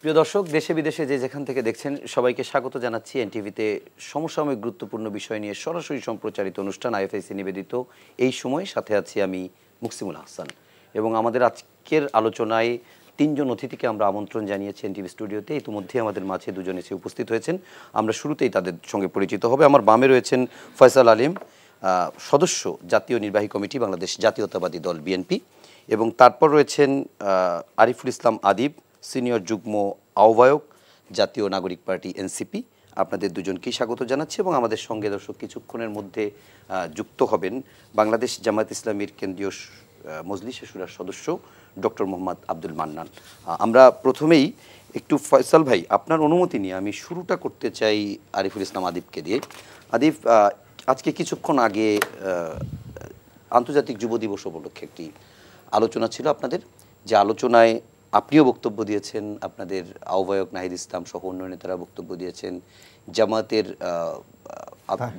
প্রিয় দর্শক, দেশে বিদেশে যে যেখান থেকে দেখছেন সবাইকে স্বাগত জানাচ্ছি এনটিভিতে সমসাময়িক গুরুত্বপূর্ণ বিষয় নিয়ে সরাসরি সম্প্রচারিত অনুষ্ঠান আইএফএসি নিবেদিত এই সময়। সাথে আছি আমি মুকসিমুল হাসান এবং আমাদের আজকের আলোচনায় তিনজন অতিথিকে আমরা আমন্ত্রণ জানিয়েছি এনটিভি স্টুডিওতে। ইতিমধ্যে আমাদের মাঝে দুজন এসে উপস্থিত হয়েছেন, আমরা শুরুতেই তাদের সঙ্গে পরিচিত হবে। আমার বামে রয়েছেন ফয়সাল আলিম, সদস্য জাতীয় নির্বাহী কমিটি বাংলাদেশ জাতীয়তাবাদী দল বিএনপি, এবং তারপর রয়েছেন আরিফুল ইসলাম আদিব, সিনিয়র যুগ্ম আহ্বায়ক জাতীয় নাগরিক পার্টি এনসিপি। আপনাদের দুজনকেই স্বাগত জানাচ্ছি এবং আমাদের সঙ্গে দর্শক কিছুক্ষণের মধ্যে যুক্ত হবেন বাংলাদেশ জামায়াত ইসলামীর কেন্দ্রীয় মজলিসে শুরার সদস্য ডক্টর মোহাম্মদ আব্দুল মান্নান। আমরা প্রথমেই একটু ফয়সাল ভাই, আপনার অনুমতি নিয়ে আমি শুরুটা করতে চাই আরিফুল ইসলাম আদিবকে দিয়ে। আদিব, আজকে কিছুক্ষণ আগে আন্তর্জাতিক যুব দিবস উপলক্ষে একটি আলোচনা ছিল আপনাদের, যে আলোচনায় আপনিও বক্তব্য দিয়েছেন, আপনাদের আহ্বায়ক নাহিদ ইসলাম সহ অন্য নেতারা বক্তব্য দিয়েছেন, জামাতের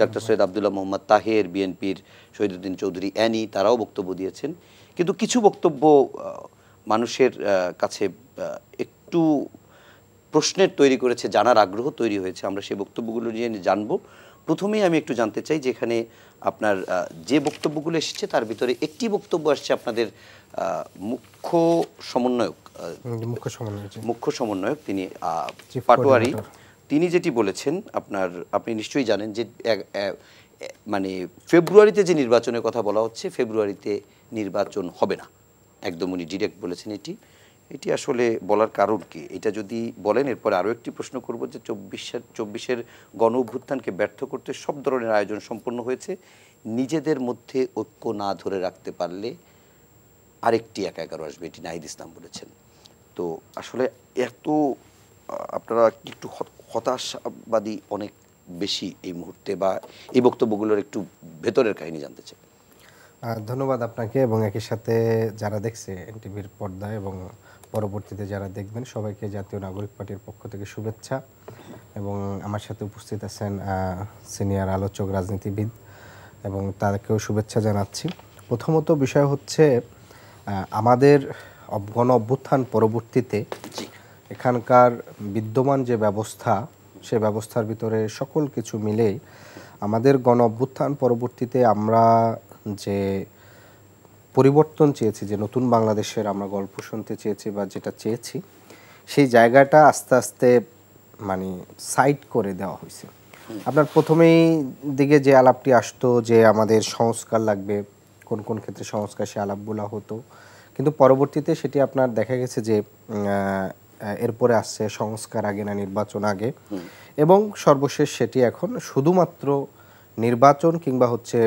ডক্টর সৈয়দ আবদুল্লাহ মোহাম্মদ তাহের, বিএনপির শহীদুদ্দিন চৌধুরী অ্যানি, তারাও বক্তব্য দিয়েছেন। কিন্তু কিছু বক্তব্য মানুষের কাছে একটু প্রশ্নের তৈরি করেছে, জানার আগ্রহ তৈরি হয়েছে। আমরা সেই বক্তব্যগুলো নিয়ে জানবো। প্রথমেই আমি একটু জানতে চাই যে এখানে আপনার যে বক্তব্যগুলো এসেছে তার ভিতরে একটি বক্তব্য আসছে আপনাদের মুখ্য সমন্বয়ক তিনি পাটোয়ারি, তিনি যেটি বলেছেন, আপনি নিশ্চয়ই জানেন যে মানে ফেব্রুয়ারিতে যে নির্বাচনের কথা বলা হচ্ছে, ফেব্রুয়ারিতে নির্বাচন হবে না, একদম উনি ডিরেক্ট বলেছেন। এটি আসলে বলার কারণ কি, এটা যদি বলেন। এরপরে আরও একটি প্রশ্ন করব যে 24-এর গণ অভ্যুত্থানকে ব্যর্থ করতে সব ধরনের আয়োজন সম্পন্ন হয়েছে, নিজেদের মধ্যে ঐক্য না ধরে রাখতে পারলে আরেকটি 11 আসবে, এটি নাহিদ ইসলাম বলেছেন। তো আসলে এত আপনারা একটু হতাশাবাদী অনেক বেশি এই মুহূর্তে, বা এই বক্তব্যগুলোর একটু ভেতরের কাহিনী জানতে চাই। ধন্যবাদ আপনাকে এবং একই সাথে যারা দেখছে এনটিভির পর্দায় এবং পরবর্তীতে যারা দেখবেন সবাইকে জাতীয় নাগরিক পার্টির পক্ষ থেকে শুভেচ্ছা। এবং আমার সাথে উপস্থিত আছেন সিনিয়র আলোচক রাজনীতিবিদ এবং তাদেরকেও শুভেচ্ছা জানাচ্ছি। প্রথমত বিষয় হচ্ছে আমাদের গণ অভ্যুত্থান পরবর্তীতে এখানকার বিদ্যমান যে ব্যবস্থা, সে ব্যবস্থার ভিতরে সকল কিছু মিলেই আমাদের গণ অভ্যুত্থান পরবর্তীতে আমরা যে পরিবর্তন চেয়েছি, যে নতুন বাংলাদেশের আমরা গল্প শুনতে চেয়েছি বা যেটা চেয়েছি, সেই জায়গাটা আস্তে আস্তে মানে সাইড করে দেওয়া হয়েছে। আপনার প্রথমেই দিকে যে আলাপটি আসতো যে আমাদের সংস্কার লাগবে, কোন কোন ক্ষেত্রে সংস্কার, সে আলাপগুলো হতো, কিন্তু পরবর্তীতে সেটি আপনার দেখা গেছে যে এরপরে আসছে সংস্কার আগে না নির্বাচন আগে, এবং সর্বশেষ সেটি এখন শুধুমাত্র নির্বাচন কিংবা হচ্ছে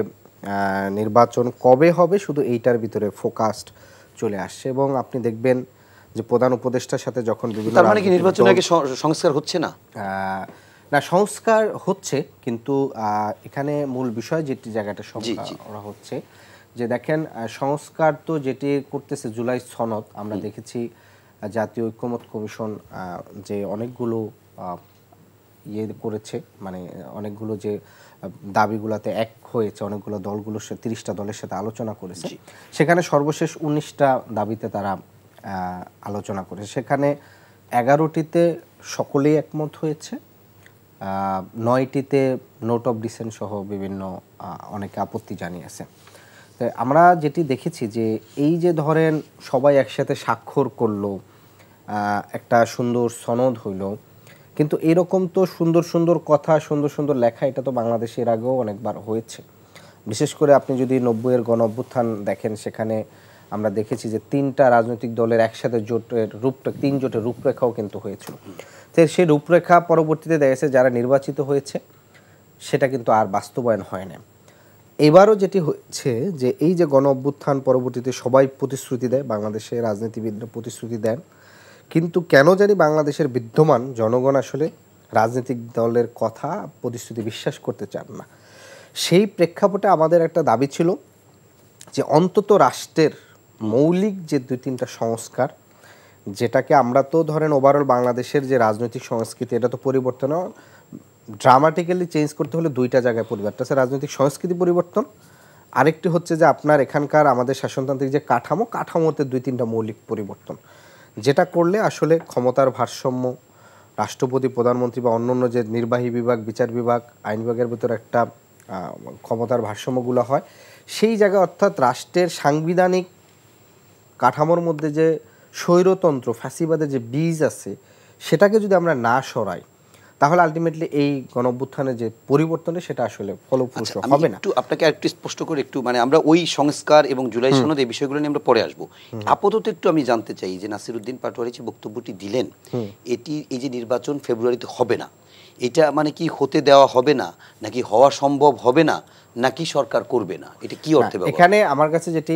নির্বাচন কবে হবে শুধু এইটার ভিতরে ফোকাসড চলে আসছে। এবং আপনি দেখবেন যে প্রধান উপদেষ্টার সাথে যখন বিভিন্ন, তার মানে কি নির্বাচন আগে সংস্কার হচ্ছে না? না, সংস্কার হচ্ছে, কিন্তু এখানে মূল বিষয় যেটি জায়গাটা করা হচ্ছে যে দেখেন, সংস্কার তো যেটি করতেছে জুলাই সনদ, আমরা দেখেছি জাতীয় ঐক্যমত্য কমিশন যে অনেকগুলো ইয়ে করেছে, মানে অনেকগুলো যে দাবিগুলোতে এক হয়েছে, অনেকগুলো দলগুলোর সাথে 30টা দলের সাথে আলোচনা করেছে, সেখানে সর্বশেষ 19টা দাবিতে তারা আলোচনা করেছে। সেখানে 11টিতে সকলেই একমত হয়েছে, 9টিতে নোট অফ ডিসেন্ট সহ বিভিন্ন অনেকে আপত্তি জানিয়েছে। তো আমরা যেটি দেখেছি যে এই যে ধরেন সবাই একসাথে স্বাক্ষর করলো, একটা সুন্দর সনদ হইল, কিন্তু এরকম তো সুন্দর সুন্দর কথা, সুন্দর সুন্দর লেখা, এটা তো বাংলাদেশের আগেও অনেকবার হয়েছে। বিশেষ করে আপনি যদি 90-এর গণ অভ্যুত্থান দেখেন, সেখানে আমরা দেখেছি যে 3টা রাজনৈতিক দলের একসাথে জোটের 3 জোটের রূপরেখাও কিন্তু হয়েছিল। তো সেই রূপরেখা পরবর্তীতে দেখা গেছে যারা নির্বাচিত হয়েছে সেটা কিন্তু আর বাস্তবায়ন হয় না। এবারও যেটি হচ্ছে যে এই যে গণ অভ্যুত্থান পরবর্তীতে সবাই প্রতিশ্রুতি দেয়, বাংলাদেশের রাজনীতিবিদরা প্রতিশ্রুতি দেন, কিন্তু কেন জানি বাংলাদেশের বিদ্যমান জনগণ আসলে রাজনৈতিক দলের কথা প্রতিশ্রুতি বিশ্বাস করতে চান না। সেই প্রেক্ষাপটে আমাদের একটা দাবি ছিল যে অন্তত রাষ্ট্রের মৌলিক যে 2-3টা সংস্কার, যেটাকে আমরা তো ধরেন ওভারঅল বাংলাদেশের যে রাজনৈতিক সংস্কৃতি, এটা তো পরিবর্তন ড্রামাটিক্যালি চেঞ্জ করতে হলে 2টা জায়গায় পরিবর্তন আছে, রাজনৈতিক সংস্কৃতি পরিবর্তন, আরেকটি হচ্ছে যে আপনার এখানকার আমাদের শাসনতান্ত্রিক যে কাঠামোতে 2-3টা মৌলিক পরিবর্তন। যেটা করলে আসলে ক্ষমতার ভারসাম্য রাষ্ট্রপতি, প্রধানমন্ত্রী বা অন্যান্য যে নির্বাহী বিভাগ, বিচার বিভাগ, আইন বিভাগের ভিতরে একটা ক্ষমতার ভারসাম্যগুলো হয়, সেই জায়গায় অর্থাৎ রাষ্ট্রের সাংবিধানিক কাঠামোর মধ্যে যে স্বৈরতন্ত্র, ফ্যাসিবাদের যে বীজ আছে, সেটাকে যদি আমরা না সরাই, তাহলে আলটিমেটলি এই গণঅভ্যুত্থানের যে পরিবর্তনে সেটা আসলে ফলপ্রসূ হবে না। একটু আপনাকে আরেকটু স্পষ্ট করে একটু মানে আমরা ওই সংস্কার এবং জুলাই সনদ এই বিষয়গুলো নিয়ে আমরা পরে আসবো। আপাতত একটু আমি জানতে চাই যে নাসিরউদ্দিন পাটোয়ারি যে বক্তব্যটি দিলেন, এটি এই যে নির্বাচন ফেব্রুয়ারিতে হবে না, এটা মানে কি হতে দেওয়া হবে না, নাকি হওয়া সম্ভব হবে না, নাকি সরকার করবে না, এটা কি অর্থে ব্যবহার? এখানে আমার কাছে যেটি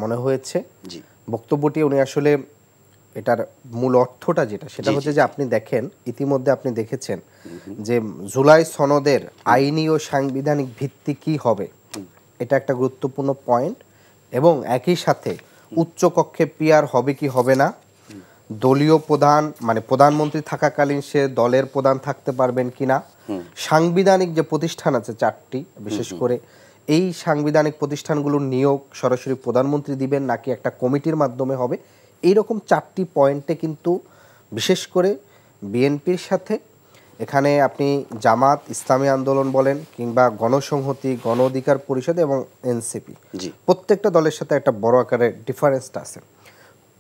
মনে হয়েছে, জি, বক্তব্যটি উনি আসলে এটার মূল অর্থটা যেটা, সেটা হচ্ছে যে আপনি দেখেন, ইতিমধ্যে আপনি দেখেছেন যে জুলাই সনদের আইনি ও সাংবিধানিক ভিত্তি কি হবে, এটা একটা গুরুত্বপূর্ণ পয়েন্ট। এবং একই সাথে উচ্চকক্ষে পিআর হবে কি হবে না, দলীয় প্রধান মানে প্রধানমন্ত্রী থাকাকালীন সে দলের প্রধান থাকতে পারবেন কিনা, সাংবিধানিক যে প্রতিষ্ঠান আছে 4টি, বিশেষ করে এই সাংবিধানিক প্রতিষ্ঠানগুলোর নিয়োগ সরাসরি প্রধানমন্ত্রী দিবেন নাকি একটা কমিটির মাধ্যমে হবে, এইরকম 4টি পয়েন্টে কিন্তু বিশেষ করে বিএনপির সাথে এখানে আপনি জামাত, ইসলামী আন্দোলন বলেন কিংবা গণসংহতি, গণ অধিকার পরিষদ এবং এনসিপি, প্রত্যেকটা দলের সাথে একটা বড় আকারের ডিফারেন্সটা আছে।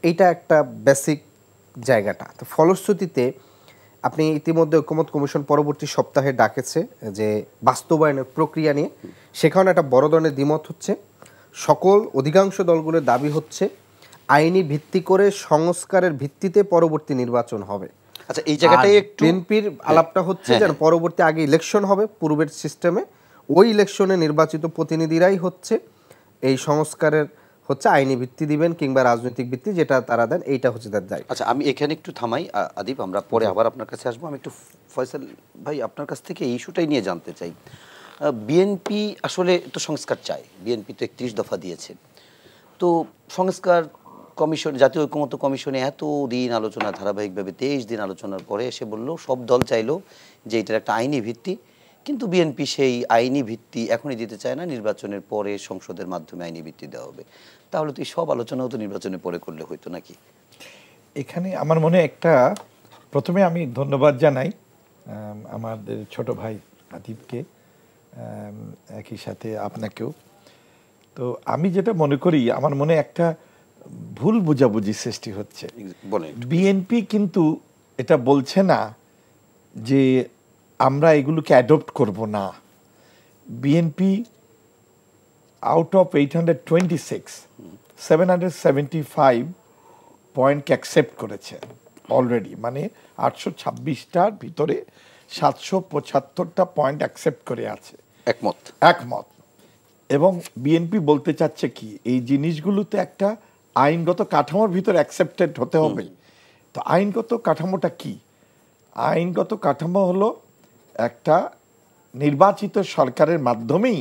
এইটা একটা বেসিক জায়গাটা। তো ফলশ্রুতিতে আপনি ইতিমধ্যে ঐকমত্য কমিশন পরবর্তী সপ্তাহে ডাকেছে যে বাস্তবায়নের প্রক্রিয়া নিয়ে, সেখানে একটা বড় ধরনের দ্বিমত হচ্ছে। সকল অধিকাংশ দলগুলোর দাবি হচ্ছে আইনি ভিত্তি করে সংস্কারের ভিত্তিতে পরবর্তী নির্বাচন হবে। আচ্ছা, এই জায়গাটাই একটু বিএনপির আলাপটা হচ্ছে যেন পরবর্তী আগে ইলেকশন হবে পূর্বের সিস্টেমে, ওই ইলেকশনে নির্বাচিত প্রতিনিধিরাই হচ্ছে এই সংস্কারের হচ্ছে আইনি ভিত্তি দিবেন কিংবা রাজনৈতিক ভিত্তি যেটা তারা দেন, এইটা হচ্ছে তার দায়িত্ব। আচ্ছা, আমি এখানে একটু থামাই আদিব, আমরা পরে আবার আপনার কাছে আসবো। আমি একটু ফয়সাল ভাই আপনার কাছ থেকে এই ইস্যুটাই নিয়ে জানতে চাই। বিএনপি আসলে তো সংস্কার চায়, বিএনপি তো 31 দফা দিয়েছে, তো সংস্কার কমিশন, জাতীয় ঐকমত্য কমিশনে এত দিন আলোচনা, ধারাবাহিকভাবে 23 দিন আলোচনার পরে এসে বলল, সব দল চাইলো যে এটার একটা আইনি ভিত্তি, কিন্তু বিএনপি সেই আইনি ভিত্তি এখনই দিতে চায় না, নির্বাচনের পরে সংসদের মাধ্যমে আইনি ভিত্তি দেওয়া হবে। তাহলে তো এই সব আলোচনাও তো নির্বাচনের পরে করলে হইতো নাকি? এখানে আমার মনে একটা, প্রথমে আমি ধন্যবাদ জানাই আমাদের ছোট ভাই আতিফকে, একই সাথে আপনাকেও। তো আমি যেটা মনে করি, আমার মনে একটা ভুল বোঝাবুঝি সৃষ্টি হচ্ছে। বিএনপি কিন্তু এটা বলছে না যে আমরা এগুলোকে অ্যাডপ্ট করব না। বিএনপি আউট অফ 826 775 পয়েন্টকে অ্যাকসেপ্ট করেছে অলরেডি, মানে 826টার ভিতরে 775টা পয়েন্ট অ্যাকসেপ্ট করে আছে, একমত। এবং বিএনপি বলতে চাচ্ছে কি, এই জিনিসগুলোতে একটা আইনগত কাঠামোর ভিতরে অ্যাকসেপ্টেড হতে হবে। তো আইনগত কাঠামোটা কি? আইনগত কাঠামো হলো একটা নির্বাচিত সরকারের মাধ্যমেই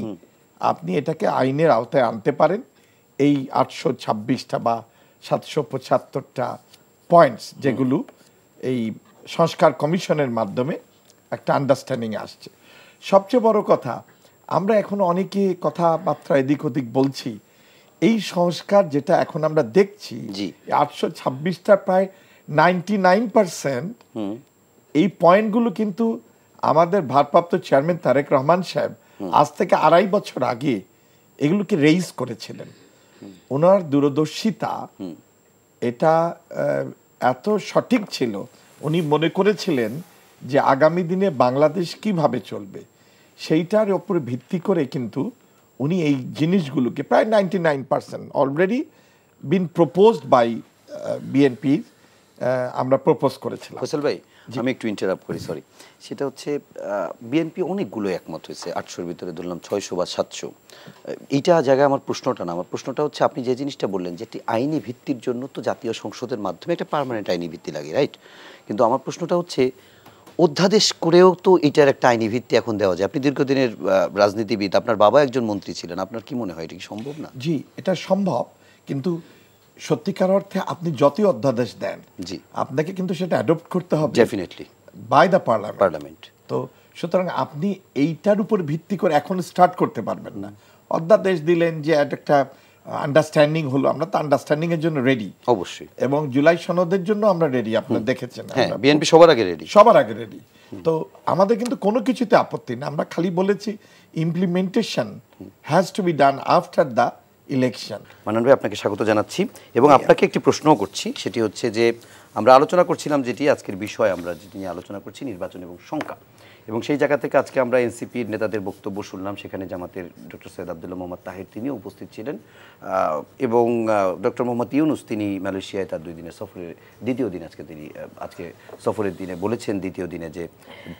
আপনি এটাকে আইনের আওতায় আনতে পারেন। এই 826টা বা 775টা পয়েন্টস যেগুলো এই সংস্কার কমিশনের মাধ্যমে একটা আন্ডারস্ট্যান্ডিংয়ে আসছে। সবচেয়ে বড় কথা, আমরা এখন অনেকে কথাবার্তা এদিক ওদিক বলছি, এই সংস্কার যেটা এখন আমরা দেখছি 826টা প্রায় 99% এই পয়েন্টগুলো কিন্তু আমাদের ভারপ্রাপ্ত চেয়ারম্যান তারেক রহমান সাহেব আজ থেকে 2.5 বছর আগে এগুলোকে রেইজ করেছিলেন। ওনার দূরদর্শিতা এটা এত সঠিক ছিল, উনি মনে করেছিলেন যে আগামী দিনে বাংলাদেশ কিভাবে চলবে, সেইটার উপরে ভিত্তি করে কিন্তু উনি এই জিনিসগুলোকে প্রায় 99% already been proposed by BNP, আমরা প্রপোজ করেছিলাম। ফয়সাল ভাই, আমি একটু ইন্টারাপ্ট করি, সরি। সেটা হচ্ছে বিএনপি অনেকগুলো একমত হয়েছে, 800-র ভিতরে ধরলাম 600 বা 700। এইটা জায়গায় আমার প্রশ্নটা না, আমার প্রশ্নটা হচ্ছে আপনি যে জিনিসটা বললেন যে একটি আইনি ভিত্তির জন্য তো জাতীয় সংসদের মাধ্যমে একটা পার্মানেন্ট আইনি ভিত্তি লাগে, রাইট? কিন্তু আমার প্রশ্নটা হচ্ছে অধ্যাদেশ করেও তো এটার একটা আইনি ভিত্তি এখন দেওয়া যায়। আপনি দীর্ঘদিনের রাজনীতিবিদ, আপনার বাবা একজন মন্ত্রী ছিলেন, আপনার কি মনে হয় এটা কি সম্ভব না? জি, এটা সম্ভব, কিন্তু সত্যিকার অর্থে আপনি যতই অধ্যাদেশ দেন, আপনাকে কিন্তু সেটা অ্যাডপ্ট করতে হবে ডেফিনেটলি বাই দ্য পার্লামেন্ট। তো সুতরাং আপনি এইটার উপর ভিত্তি করে এখন স্টার্ট করতে পারবেন না। অধ্যাদেশ দিলেন যে একটা আন্ডারস্ট্যান্ডিং হলো, আমরা তো আন্ডারস্ট্যান্ডিং এর জন্য রেডি অবশ্যই। এবং জুলাই সনদের জন্য আমরা রেডি, আপনারা দেখেছেন হ্যাঁ, বিএনপি সবার আগে রেডি, সবার আগে রেডি। তো আমাদের কিন্তু কোনো কিছুতে আপত্তি না, আমরা খালি বলেছি implementation has to be done after the election. Mannan ভাই, আপনাকে স্বাগত জানাচ্ছি এবং আপনাকে একটি প্রশ্নও করছি। সেটি হচ্ছে যে আমরা আলোচনা করছিলাম, যেটি আজকের বিষয় আমরা যেটি নিয়ে আলোচনা করছি, নির্বাচন এবং শঙ্কা, এবং সেই জায়গা থেকে আজকে আমরা এনসিপির নেতাদের বক্তব্য শুনলাম। সেখানে জামাতের ডক্টর সৈয়দ আব্দুল্লাহ মোহাম্মদ তাহের তিনিও উপস্থিত ছিলেন, এবং ডক্টর মোহাম্মদ ইউনুস তিনি মালয়েশিয়ায় তার 2 দিনের সফরের দ্বিতীয় দিন আজকে সফরের দিনে বলেছেন, দ্বিতীয় দিনে, যে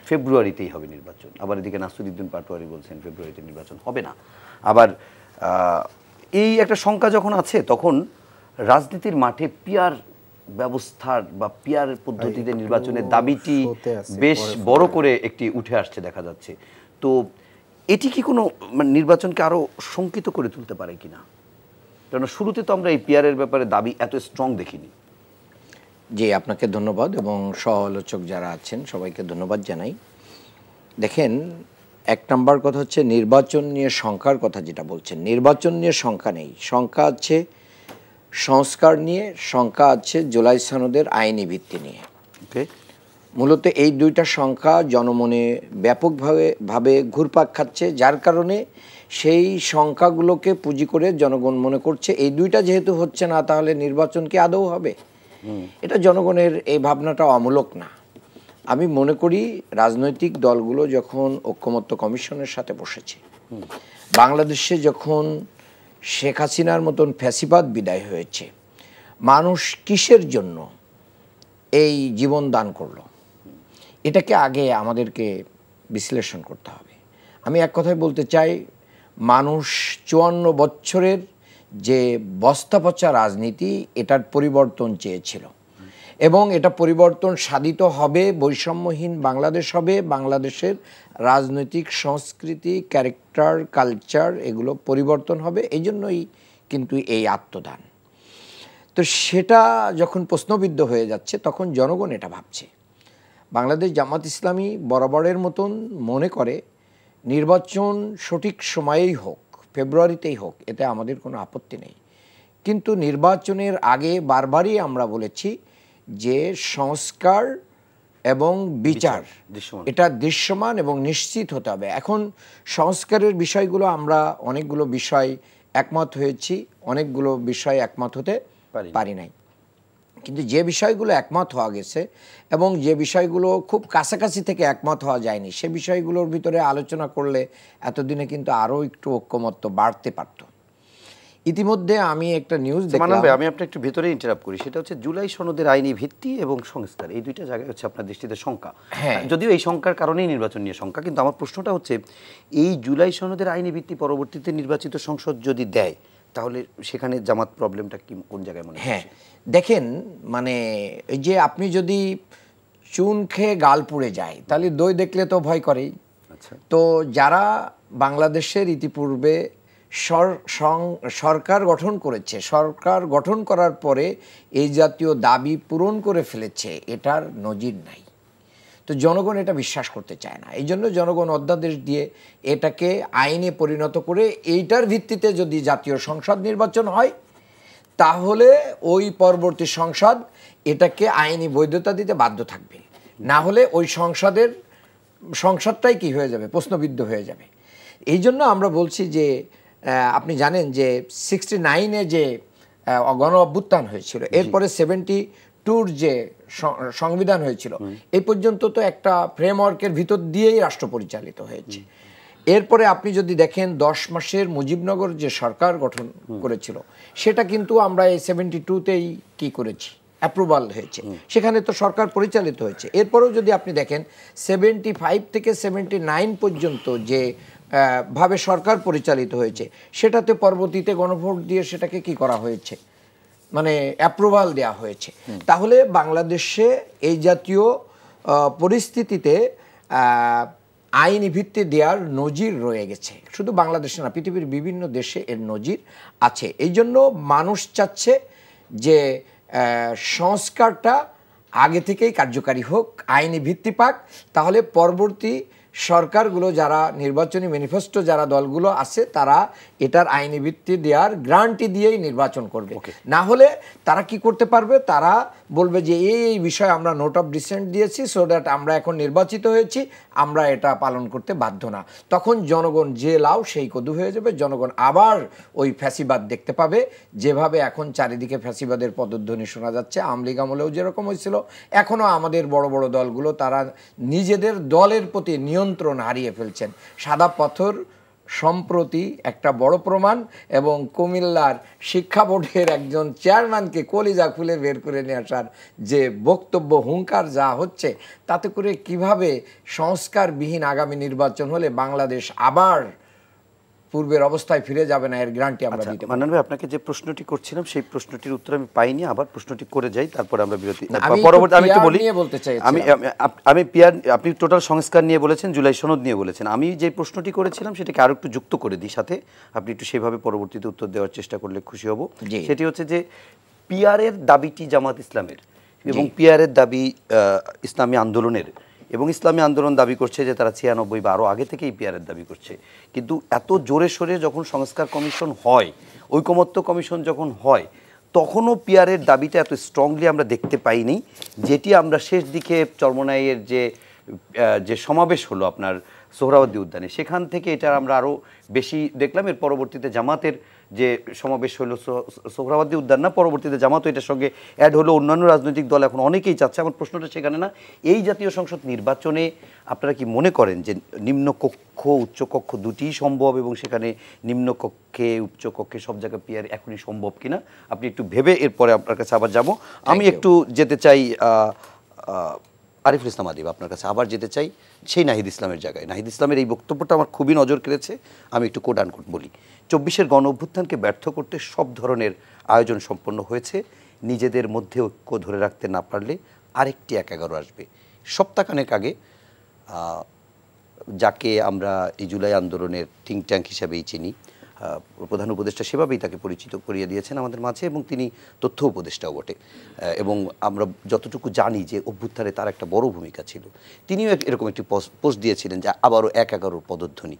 ফেব্রুয়ারিতেই হবে নির্বাচন। আবার এদিকে নাসিরউদ্দিন পাটোয়ারি বলছেন ফেব্রুয়ারিতে নির্বাচন হবে না। আবার এই একটা শঙ্কা যখন আছে, তখন রাজনীতির মাঠে পিয়ার ব্যবস্থার বা পিয়ার পদ্ধতিতে নির্বাচনের দাবিটি বেশ বড় করে একটি উঠে আসছে দেখা যাচ্ছে। তো এটি কি কোনো নির্বাচনকে আরো শঙ্কিত করে তুলতে পারে কিনা? কারণ শুরুতে তো আমরা এই পিয়ারের ব্যাপারে দাবি এত স্ট্রং দেখিনি। জি, আপনাকে ধন্যবাদ এবং সহ-আলোচক যারা আছেন সবাইকে ধন্যবাদ জানাই। দেখেন, 1 নম্বর কথা হচ্ছে নির্বাচন নিয়ে শঙ্কার কথা যেটা বলছেন, নির্বাচন নিয়ে শঙ্কা নেই। শঙ্কা আছে সংস্কার নিয়ে, শঙ্কা আছে জুলাই সনদের আইনি ভিত্তি নিয়ে। মূলত এই 2টা শঙ্কা জনমনে ব্যাপকভাবে ঘুরপাক খাচ্ছে, যার কারণে সেই শঙ্কাগুলোকে পুঁজি করে জনগণ মনে করছে এই 2টা যেহেতু হচ্ছে না, তাহলে নির্বাচন কি আদৌ হবে? এটা জনগণের এই ভাবনাটা অমূলক না। আমি মনে করি রাজনৈতিক দলগুলো যখন ঐক্যমত্য কমিশনের সাথে বসেছে, বাংলাদেশে যখন শেখ হাসিনার মতন ফ্যাসিবাদ বিদায় হয়েছে, মানুষ কিসের জন্য এই জীবন দান করলো, এটাকে আগে আমাদেরকে বিশ্লেষণ করতে হবে। আমি এক কথায় বলতে চাই, মানুষ 54 বছরের যে বস্তাপচা রাজনীতি, এটার পরিবর্তন চেয়েছিল এবং এটা পরিবর্তন সাধিত হবে, বৈষম্যহীন বাংলাদেশ হবে, বাংলাদেশের রাজনৈতিক সংস্কৃতি, ক্যারেক্টার, কালচার এগুলো পরিবর্তন হবে। এই জন্যই কিন্তু এই আত্মদান। তো সেটা যখন প্রশ্নবিদ্ধ হয়ে যাচ্ছে, তখন জনগণ এটা ভাবছে। বাংলাদেশ জামাত ইসলামী বরাবরের মতন মনে করে নির্বাচন সঠিক সময়েই হোক, ফেব্রুয়ারিতেই হোক, এতে আমাদের কোনো আপত্তি নেই। কিন্তু নির্বাচনের আগে বারবারই আমরা বলেছি যে সংস্কার এবং বিচার এটা দৃশ্যমান এবং নিশ্চিত হতে হবে। এখন সংস্কারের বিষয়গুলো আমরা অনেকগুলো বিষয় একমত হয়েছি, অনেকগুলো বিষয় একমত হতে পারি নাই। কিন্তু যে বিষয়গুলো একমত হওয়া গেছে এবং যে বিষয়গুলো খুব কাছাকাছি থেকে একমত হওয়া যায়নি, সে বিষয়গুলোর ভিতরে আলোচনা করলে এতদিনে কিন্তু আরও একটু ঐক্যমত্য বাড়তে পারত। ইতিমধ্যে আমি একটা নিউজ দেখলাম, আমি আপনাকে একটু ভেতরে ইন্টারাপ্ট করি। সেটা হচ্ছে জুলাই সনদের আইনি ভিত্তি এবং সংস্কার, এই 2টা জায়গায় হচ্ছে আপনার দৃষ্টিতে শঙ্কা। যদিও এই শঙ্কার কারণেই নির্বাচন নিয়ে শঙ্কা, কিন্তু আমার প্রশ্নটা হচ্ছে এই জুলাই সনদের আইনি ভিত্তি পরবর্তীতে নির্বাচিত সংসদ যদি দেয়, তাহলে সেখানে জামাত প্রবলেমটা কি কোন জায়গায় মনে হয়? দেখেন, মানে এই যে আপনি যদি চুন খেয়ে গাল পুড়ে যায়, তাহলে দই দেখলে তো ভয় করেই। তো যারা বাংলাদেশের ইতিপূর্বে সরকার গঠন করেছে, সরকার গঠন করার পরে এই জাতীয় দাবি পূরণ করে ফেলেছে, এটার নজির নাই। তো জনগণ এটা বিশ্বাস করতে চায় না। এই জন্য জনগণ অধ্যাদেশ দিয়ে এটাকে আইনে পরিণত করে এইটার ভিত্তিতে যদি জাতীয় সংসদ নির্বাচন হয়, তাহলে ওই পরবর্তী সংসদ এটাকে আইনি বৈধতা দিতে বাধ্য থাকবে। না হলে ওই সংসদটাই কি হয়ে যাবে, প্রশ্নবিদ্ধ হয়ে যাবে। এই জন্য আমরা বলছি যে আপনি জানেন যে 69-এ যে গণ অভ্যুত্থান হয়েছিল, এরপরে 72-র যে সংবিধান হয়েছিল, এই পর্যন্ত তো একটা ফ্রেমওয়ার্কের ভিতর দিয়েই রাষ্ট্র পরিচালিত হয়েছে। এরপরে আপনি যদি দেখেন 10 মাসের মুজিবনগর যে সরকার গঠন করেছিল, সেটা কিন্তু আমরা এই 72-তেই কি করেছি, অ্যাপ্রুভাল হয়েছে, সেখানে তো সরকার পরিচালিত হয়েছে। এরপরেও যদি আপনি দেখেন 75 থেকে 79 পর্যন্ত যে ভাবে সরকার পরিচালিত হয়েছে, সেটাতে পরবর্তীতে গণভোট দিয়ে সেটাকে কি করা হয়েছে, মানে অ্যাপ্রুভাল দেওয়া হয়েছে। তাহলে বাংলাদেশে এই জাতীয় পরিস্থিতিতে আইনি ভিত্তি দেওয়ার নজির রয়ে গেছে। শুধু বাংলাদেশে না, পৃথিবীর বিভিন্ন দেশে এর নজির আছে। এই জন্য মানুষ চাচ্ছে যে সংস্কারটা আগে থেকেই কার্যকারী হোক, আইনি ভিত্তি পাক, তাহলে পরবর্তী সরকারগুলো যারা নির্বাচনী ম্যানিফেস্টো যারা দলগুলো আছে তারা এটার আইনি ভিত্তি দেওয়ার গ্যারান্টি দিয়েই নির্বাচন করবে। না হলে তারা কি করতে পারবে, তারা বলবে যে এই বিষয়ে আমরা নোট অফ ডিসেন্ট দিয়েছি, সো দ্যাট আমরা এখন নির্বাচিত হয়েছি, আমরা এটা পালন করতে বাধ্য না। তখন জনগণ যে লাউ সেই কদু হয়ে যাবে, জনগণ আবার ওই ফ্যাসিবাদ দেখতে পাবে, যেভাবে এখন চারিদিকে ফ্যাসিবাদের পদধ্বনি শোনা যাচ্ছে। আওয়ামী লীগ আমলেও যেরকম হয়েছিল, এখনও আমাদের বড় বড় দলগুলো তারা নিজেদের দলের প্রতি নিয়ন্ত্রণ হারিয়ে ফেলছেন। সাদা পাথর সম্প্রতি একটা বড় প্রমাণ, এবং কুমিল্লার শিক্ষা বোর্ডের একজন চেয়ারম্যানকে কলিজা খুলে বের করে নিয়ে আসার যে বক্তব্য, হুঙ্কার যা হচ্ছে, তাতে করে কিভাবে সংস্কারবিহীন আগামী নির্বাচন হলে বাংলাদেশ আবার পূর্বের অবস্থায় ফিরে যাবে না, এর গ্যারান্টি আমরা দিতে পারি। মান্নান ভাই, আপনাকে যে প্রশ্নটি করছিলাম সেই প্রশ্নটির উত্তর আমি পাইনি, আবার প্রশ্নটি করে যাই, তারপরে আমরা বিরতি পরবর্তী। আমি একটু বলি, আমি পিয়ার, আপনি টোটাল সংস্কার নিয়ে বলেছেন, জুলাই সনদ নিয়ে বলেছেন, আমি যে প্রশ্নটি করেছিলাম সেটাকে আরো একটু যুক্ত করে দিই সাথে, আপনি একটু সেভাবে পরবর্তীতে উত্তর দেওয়ার চেষ্টা করলে খুশি হব। সেটি হচ্ছে যে পিয়ারের দাবিটি জামাত ইসলামের এবং পিয়ারের দাবি ইসলামী আন্দোলনের, এবং ইসলামী আন্দোলন দাবি করছে যে তারা 96 বা আরও আগে থেকেই পিয়ারের দাবি করছে। কিন্তু এত জোরে সোরে যখন সংস্কার কমিশন হয়, ঐকমত্য কমিশন যখন হয়, তখনও পিয়ারের দাবিটা এত স্ট্রংলি আমরা দেখতে পাইনি, যেটি আমরা শেষ দিকে চরমনাইয়ের যে সমাবেশ হলো আপনার সোহরাওয়ার্দী উদ্যানে, সেখান থেকে এটা আমরা আরও বেশি দেখলাম। এর পরবর্তীতে জামাতের যে সমাবেশ হলো সোহরাওয়ার্দী উদ্যান না, পরবর্তীতে জামাতও এটার সঙ্গে অ্যাড হলো, অন্যান্য রাজনৈতিক দল এখন অনেকেই চাচ্ছে। আমার প্রশ্নটা সেখানে না, এই জাতীয় সংসদ নির্বাচনে আপনারা কি মনে করেন যে নিম্নকক্ষ উচ্চকক্ষ দুটিই সম্ভব, এবং সেখানে নিম্নকক্ষে উচ্চকক্ষে সব জায়গায় পিয়ার এখনই সম্ভব কিনা আপনি একটু ভেবে এরপরে আপনার কাছে আবার যাব। আমি একটু যেতে চাই আরিফুল ইসলাম আদিব, আপনার কাছে আবার যেতে চাই সেই নাহিদ ইসলামের জায়গায়। নাহিদ ইসলামের এই বক্তব্যটা আমার খুবই নজর কেড়েছে, আমি একটু কোট আনকোট বলি। 24-এর গণ অভ্যুত্থানকে ব্যর্থ করতে সব ধরনের আয়োজন সম্পন্ন হয়েছে, নিজেদের মধ্যে ঐক্য ধরে রাখতে না পারলে আরেকটি 1-11 আসবে। সপ্তাহখানেক আগে যাকে আমরা এই জুলাই আন্দোলনের থিঙ্ক ট্যাঙ্ক হিসাবেই চিনি, প্রধান উপদেষ্টা সেভাবেই তাকে পরিচিত করিয়ে দিয়েছেন আমাদের মাঝে, এবং তিনি তথ্য উপদেষ্টাও বটে, এবং আমরা যতটুকু জানি যে অভ্যুত্থানে তার একটা বড় ভূমিকা ছিল। তিনিও এরকম একটি পোস্ট দিয়েছিলেন যে আবারও 1-11 পদধ্বনি,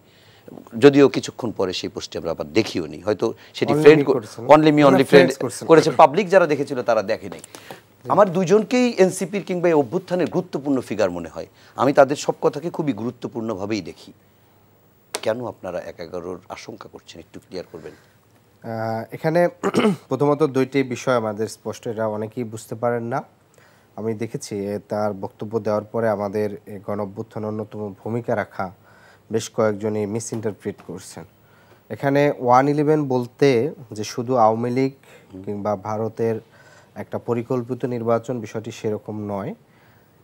যদিও কিছুক্ষণ পরে সেই পোস্টে আমরা আবার দেখিও নি, হয়তো সেটি ফ্রেন্ড অনলি ফ্রেন্ড করেছে, পাবলিক যারা দেখেছিল তারা দেখে নাই। আমার দুজনকেই এনসিপির কিংবা এই অভ্যুত্থানের গুরুত্বপূর্ণ ফিগার মনে হয়, আমি তাদের সব কথাকে খুবই গুরুত্বপূর্ণভাবেই দেখি। কেন আপনারা 1-11 আশঙ্কা করছেন, একটু ক্লিয়ার করবেন? এখানে প্রথমত দুইটি বিষয় আমাদের স্পষ্ট, এটা অনেকেই বুঝতে পারেন না। আমি দেখেছি তার বক্তব্য দেওয়ার পরে আমাদের গণ অভ্যুত্থানের অন্যতম ভূমিকা রাখা বেশ কয়েকজনই মিস ইন্টারপ্রিট করছেন। এখানে 111 বলতে যে শুধু আওয়ামী লীগ কিংবা ভারতের একটা পরিকল্পিত নির্বাচন, বিষয়টি সেরকম নয়।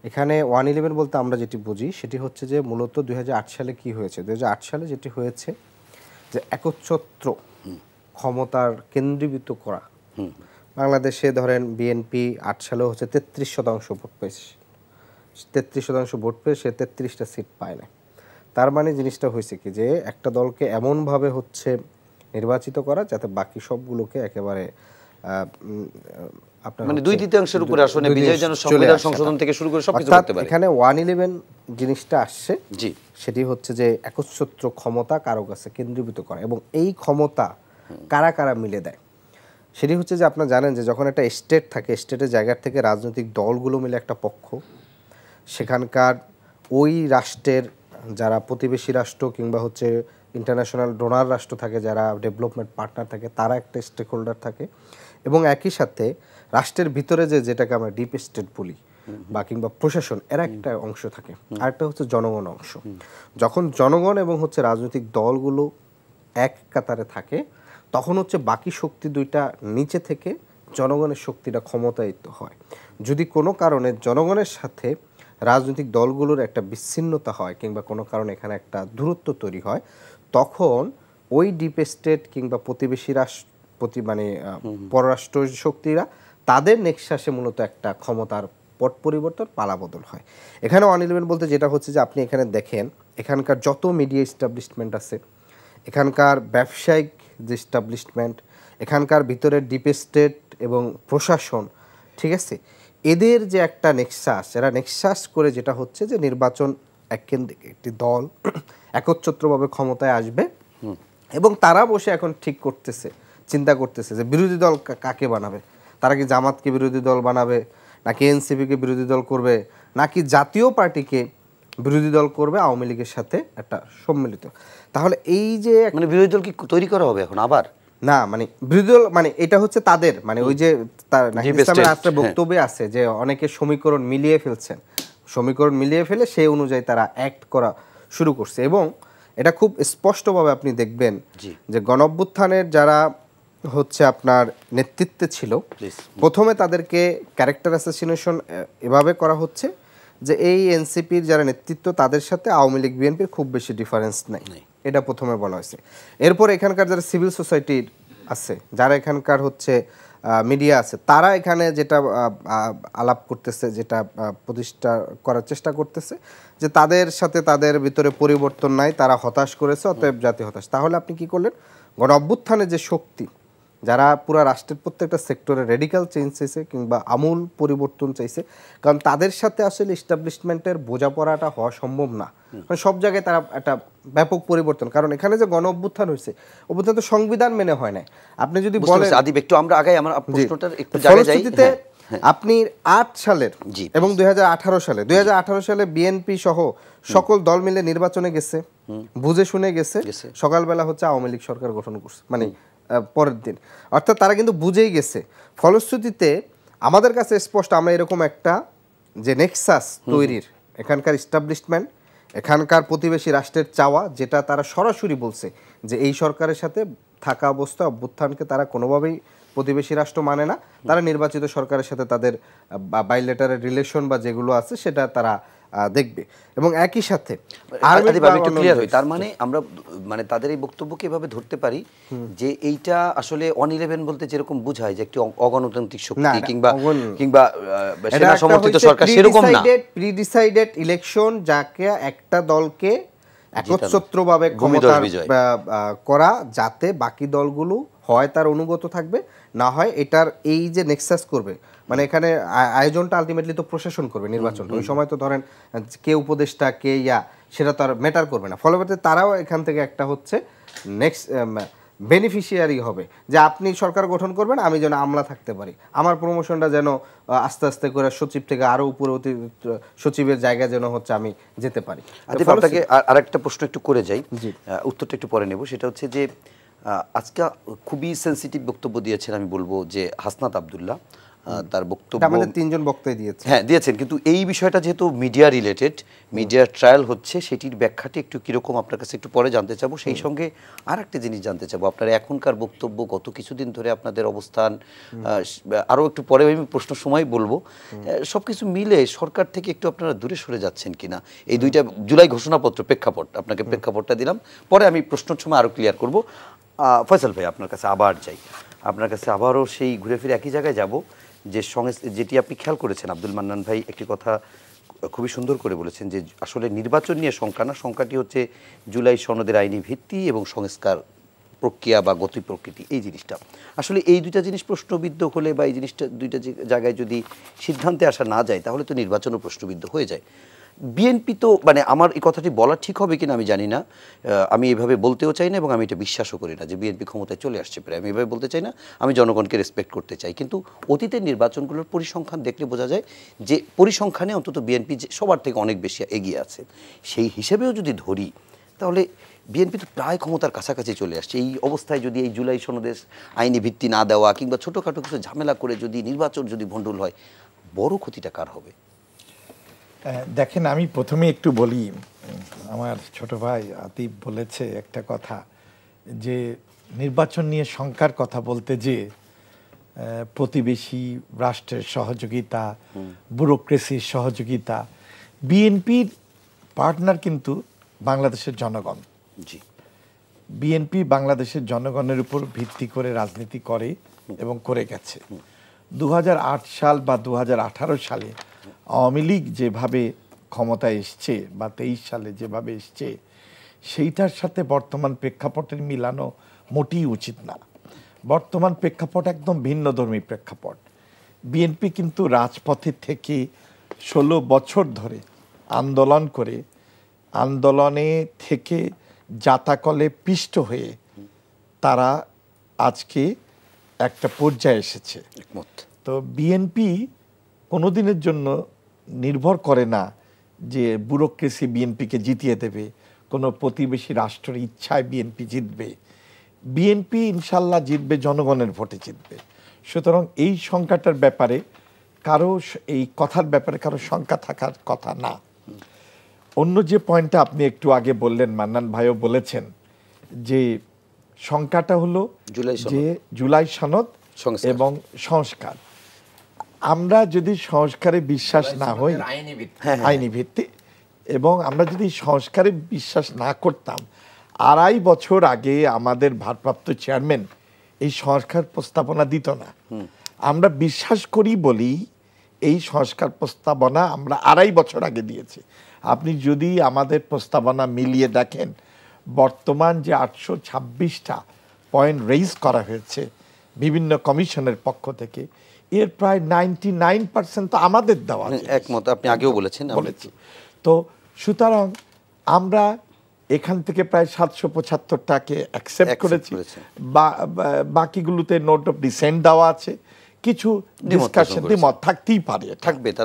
এখানে 111 বলতে আমরা যেটি বুঝি সেটি হচ্ছে যে মূলত 2008 সালে কি হয়েছে। 2008 সালে যেটি হয়েছে যে একচ্ছত্র ক্ষমতার কেন্দ্রীভূত করা। বাংলাদেশে ধরেন বিএনপি 8 সালে হচ্ছে 33% ভোট পেয়েছে, 33% ভোট পেয়ে সে 33টা সিট পায় না। তার মানে জিনিসটা হয়েছে কি যে একটা দলকে এমনভাবে হচ্ছে নির্বাচিত করা যাতে বাকি সবগুলোকে একেবারে আপনার মানে 2/3 উপরে আসনে বিজয় যেন সংবিধান সংশোধন থেকে শুরু করে সবকিছু করতে পারে। এখানে 111 জিনিসটা আসছে, জি, সেটি হচ্ছে যে একচ্ছত্র ক্ষমতা কারো কাছে কেন্দ্রীভূত করা, এবং এই ক্ষমতা কারা কারা মিলে দেয় সেটি হচ্ছে যে আপনারা জানেন যে যখন একটা স্টেট থাকে, স্টেটের জায়গা থেকে রাজনৈতিক দলগুলো মিলে একটা পক্ষ, সেখানকার ওই রাষ্ট্রের যারা প্রতিবেশী রাষ্ট্র কিংবা হচ্ছে ইন্টারন্যাশনাল ডোনার রাষ্ট্র থাকে, যারা ডেভেলপমেন্ট পার্টনার থাকে, তারা একটা স্টেক হোল্ডার থাকে, এবং একই সাথে রাষ্ট্রের ভিতরে যেটাকে আমরা ডিপ স্টেট বলি বা কিংবা প্রশাসন, এরা একটা অংশ থাকে, আরেকটা হচ্ছে জনগণ অংশ। যখন জনগণ এবং হচ্ছে রাজনৈতিক দলগুলো এক কাতারে থাকে, তখন হচ্ছে বাকি শক্তি দুইটা নিচে থেকে জনগণের শক্তিটা ক্ষমতায়িত হয়। যদি কোনো কারণে জনগণের সাথে রাজনৈতিক দলগুলোর একটা বিচ্ছিন্নতা হয় কিংবা কোনো কারণে এখানে একটা দূরত্ব তৈরি হয়, তখন ওই ডিপ স্টেট কিংবা প্রতিবেশী পররাষ্ট্র শক্তিরা তাদের নেক্সাসে মূলত একটা ক্ষমতার পট পরিবর্তন, পালাবদল হয়। এখানে 111 বলতে যেটা হচ্ছে যে আপনি এখানে দেখেন এখানকার যত মিডিয়া এস্টাবলিশমেন্ট আছে, এখানকার ব্যবসায়িক যে এস্টাবলিশমেন্ট, এখানকার ভিতরের ডিপ স্টেট এবং প্রশাসন, ঠিক আছে, এদের যে একটা নেক্সাস, এরা নেক্সাস করে যেটা হচ্ছে যে নির্বাচন একটি দল একচ্ছত্রভাবে ক্ষমতায় আসবে এবং তারা বসে এখন ঠিক করতেছে, চিন্তা করতেছে যে বিরোধী দল কাকে বানাবে। তারা কি জামাতকে বিরোধী দল বানাবে, নাকি এনসিপিকে বিরোধী দল করবে, নাকি জাতীয় পার্টিকে বিরোধী দল করবে আওয়ামী লীগের সাথে একটা সম্মিলিত। তাহলে এই যে মানে বিরোধী দল কি তৈরি করা হবে এখন আবার? না, মানে বিরোধী দল মানে এটা হচ্ছে তাদের, মানে ওই যে তার ইসলামের রাষ্ট্রের বক্তব্যে আছে যে অনেকে সমীকরণ মিলিয়ে ফেলছেন, সমীকরণ মিলিয়ে ফেলে সেই অনুযায়ী তারা অ্যাক্ট করা শুরু করছে। এবং এটা খুব স্পষ্টভাবে আপনি দেখবেন যে গণঅভ্যুত্থানের যারা হচ্ছে আপনার নেতৃত্বে ছিল, প্রথমে তাদেরকে ক্যারেক্টার অ্যাসাসিনেশন এভাবে করা হচ্ছে যে এই এনসিপির যারা নেতৃত্ব তাদের সাথে আওয়ামী লীগ বিএনপির খুব বেশি ডিফারেন্স নাই, এটা প্রথমে বলা হয়েছে। এরপর এখানকার যারা সিভিল সোসাইটির আছে, যারা এখানকার হচ্ছে মিডিয়া আছে, তারা এখানে যেটা আলাপ করতেছে, যেটা প্রতিষ্ঠা করার চেষ্টা করতেছে যে তাদের সাথে তাদের ভিতরে পরিবর্তন নাই, তারা হতাশ করেছে, অতএব জাতি হতাশ। তাহলে আপনি কি করলেন, গণ অভ্যুত্থানের যে শক্তি, যারা পুরো রাষ্ট্রের প্রত্যেকটা সেক্টরে রেডিক্যাল চেঞ্জ চাইছে কিংবা আমূল পরিবর্তন চাইছে, কারণ তাদের সাথে আসলে এস্টাবলিশমেন্টের বোঝাপড়াটা হওয়া সম্ভব না। মানে সব জায়গায় তারা একটা ব্যাপক পরিবর্তন, কারণ এখানে যে গণ অভ্যুত্থান হয়েছে, অভ্যুত্থান তো সংবিধান মেনে হয় না। আপনি যদি বলেন আদিব একটু আমরা আগে আমার প্রশ্নটার একটু জায়গায় যাই। আপনি 8 সালের এবং 2018 সালে বিএনপি সহ সকল দল মিলে নির্বাচনে গেছে, বুঝে শুনে গেছে, সকালবেলা হচ্ছে আওয়ামী লীগ সরকার গঠন করছে, মানে পরের দিন, অর্থাৎ তারা কিন্তু বুঝেই গেছে। ফলশ্রুতিতে আমাদের কাছে স্পষ্ট, আমরা এরকম একটা যে নেক্সাস তৈরির, এখানকার এস্টাবলিশমেন্ট, এখানকার প্রতিবেশী রাষ্ট্রের চাওয়া, যেটা তারা সরাসরি বলছে যে এই সরকারের সাথে থাকা অবস্থা অভ্যুত্থানকে তারা কোনোভাবেই প্রতিবেশী রাষ্ট্র মানে না, তারা নির্বাচিত সরকারের সাথে তাদের বাইলেটারের রিলেশন বা যেগুলো আছে সেটা তারা দেখবে। এবং একই সাথে একটু ক্লিয়ার হই, তার মানে আমরা মানে তাদের এই বক্তব্যকে এভাবে ধরতে পারি যে এইটা আসলে 111 বলতে যেরকম বোঝায় যে একটি অগণতান্ত্রিক শক্তি কিংবা সেনা সমর্থিত সরকার, সেরকম না, প্রিডিসাইডেড ইলেকশন, যাকে একটা দলকে একচ্ছত্রভাবে ক্ষমতা করা, যাতে বাকি দলগুলো হয় তার অনুগত থাকবে, না হয় এটার এই যে নেক্সাস করবে, মানে এখানে আয়োজনটা আলটিমেটলি তো প্রশাসন করবে নির্বাচন। ওই সময় তো ধরেন কে উপদেষ্টা, কে সেটা তো আর ম্যাটার করবে না। ফলবতে তারাও এখান থেকে একটা হচ্ছে নেক্সট বেনিফিশিয়ারি হবে যে আপনি সরকার গঠন করবেন, আমি যেন আমলা থাকতে পারি, আমার প্রমোশনটা যেন আস্তে আস্তে করে সচিব থেকে আরো উপরে সচিবের জায়গায় যেন হচ্ছে আমি যেতে পারি। আপনাকে আরেকটা প্রশ্ন একটু করে যাই, উত্তরটা একটু পরে নেব। সেটা হচ্ছে যে আজকে খুবই সেন্সিটিভ বক্তব্য দিয়েছেন, আমি বলবো যে হাসনাত আব্দুল্লাহ, তার বক্তব্য আমাদের 3 জন বক্তাই দিয়েছে, হ্যাঁ দিয়েছেন, কিন্তু এই বিষয়টা যেহেতু মিডিয়া রিলেটেড, মিডিয়ার ট্রায়াল হচ্ছে, সেটির ব্যাখ্যাটি একটু কীরকম আপনার কাছে একটু পরে জানতে চাবো। সেই সঙ্গে আর একটা জিনিস জানতে চাবো, আপনার এখনকার বক্তব্য, গত কিছুদিন ধরে আপনাদের অবস্থান, আরও একটু পরে আমি প্রশ্ন সময় বলবো, সব কিছু মিলে সরকার থেকে একটু আপনারা দূরে সরে যাচ্ছেন কিনা। এই 2টা জুলাই ঘোষণাপত্র প্রেক্ষাপট, আপনাকে প্রেক্ষাপটটা দিলাম, পরে আমি প্রশ্নের সময় আরও ক্লিয়ার করব। ফয়সাল ভাই, আপনার কাছে আবার যাই, আপনার কাছে আবারও সেই ঘুরে ফিরে একই জায়গায় যাব যে যেটি আপনি খেয়াল করেছেন, আব্দুল মান্নান ভাই একটি কথা খুবই সুন্দর করে বলেছেন যে আসলে নির্বাচন নিয়ে শঙ্কা না, শঙ্কাটি হচ্ছে জুলাই সনদের আইনি ভিত্তি এবং সংস্কার প্রক্রিয়া বা গতি প্রকৃতি, এই জিনিসটা আসলে এই 2টা জিনিস প্রশ্নবিদ্ধ হলে বা এই জিনিসটা 2টা জায়গায় যদি সিদ্ধান্তে আসা না যায়, তাহলে তো নির্বাচনও প্রশ্নবিদ্ধ হয়ে যায়। বিএনপি তো, মানে আমার এই কথাটি বলা ঠিক হবে কিনা আমি জানি না, আমি এভাবে বলতেও চাই না এবং আমি এটা বিশ্বাসও করি না যে বিএনপি ক্ষমতায় চলে আসছে প্রায়, আমি এভাবে বলতে চাই না, আমি জনগণকে রেসপেক্ট করতে চাই। কিন্তু অতীতের নির্বাচনগুলোর পরিসংখ্যান দেখলে বোঝা যায় যে পরিসংখ্যানে অন্তত বিএনপি সবার থেকে অনেক বেশি এগিয়ে আছে। সেই হিসেবেও যদি ধরি, তাহলে বিএনপি তো প্রায় ক্ষমতার কাছাকাছি চলে আসছে। এই অবস্থায় যদি এই জুলাই সনদের আইনি ভিত্তি না দেওয়া কিংবা ছোটোখাটো কিছু ঝামেলা করে যদি নির্বাচন যদি ভণ্ডুল হয়, বড় ক্ষতিটা কার হবে? দেখেন, আমি প্রথমে একটু বলি, আমার ছোট ভাই আতিফ বলেছে একটা কথা যে নির্বাচন নিয়ে শঙ্কার কথা বলতে, যে প্রতিবেশী রাষ্ট্রের সহযোগিতা, ব্যুরোক্রেসির সহযোগিতা, বিএনপির পার্টনার কিন্তু বাংলাদেশের জনগণ। জি, বিএনপি বাংলাদেশের জনগণের উপর ভিত্তি করে রাজনীতি করে এবং করে গেছে। 2008 সাল বা 2018 সালে আওয়ামী লীগ যেভাবে ক্ষমতায় এসছে বা 23 সালে যেভাবে এসছে, সেইটার সাথে বর্তমান প্রেক্ষাপটের মিলানো মোটেই উচিত না। বর্তমান প্রেক্ষাপট একদম ভিন্নধর্মী প্রেক্ষাপট। বিএনপি কিন্তু রাজপথে থেকে 16 বছর ধরে আন্দোলন করে আন্দোলনে থেকে জাতাকলে পিষ্ট হয়ে তারা আজকে একটা পর্যায়ে এসেছে। তো বিএনপি কোনোদিনের জন্য নির্ভর করে না যে ব্যুরোক্রেসি বিএনপিকে জিতিয়ে দেবে, কোনো প্রতিবেশী রাষ্ট্রের ইচ্ছায় বিএনপি জিতবে। বিএনপি ইনশাল্লাহ জিতবে, জনগণের ভোটে জিতবে। সুতরাং এই সংখ্যাটার ব্যাপারে কারো, এই কথার ব্যাপারে কারো শঙ্কা থাকার কথা না। অন্য যে পয়েন্টটা আপনি একটু আগে বললেন, মান্নান ভাইও বলেছেন, যে সংখ্যাটা হলো যে জুলাই সনদ এবং সংস্কার। আমরা যদি সংস্কারে বিশ্বাস না হই, আইনি ভিত্তি, এবং আমরা যদি সংস্কারে বিশ্বাস না করতাম, 2.5 বছর আগে আমাদের ভারপ্রাপ্ত চেয়ারম্যান এই সংস্কার প্রস্তাবনা দিত না। আমরা বিশ্বাস করি বলি এই সংস্কার প্রস্তাবনা আমরা 2.5 বছর আগে দিয়েছি। আপনি যদি আমাদের প্রস্তাবনা মিলিয়ে দেখেন, বর্তমান যে 826টা পয়েন্ট রেইজ করা হয়েছে বিভিন্ন কমিশনের পক্ষ থেকে, এর প্রায় 99% তো আমাদের দেওয়া। একমত, আপনি আগেও বলেছি। তো সুতরাং আমরা এখান থেকে প্রায় 775টাকে অ্যাকসেপ্ট করেছি, বাকিগুলোতে নোট অফ ডিসেন্ট দেওয়া আছে, কিছু ডিসকাশন দ্বিমত থাকতেই পারে, থাকবে, তা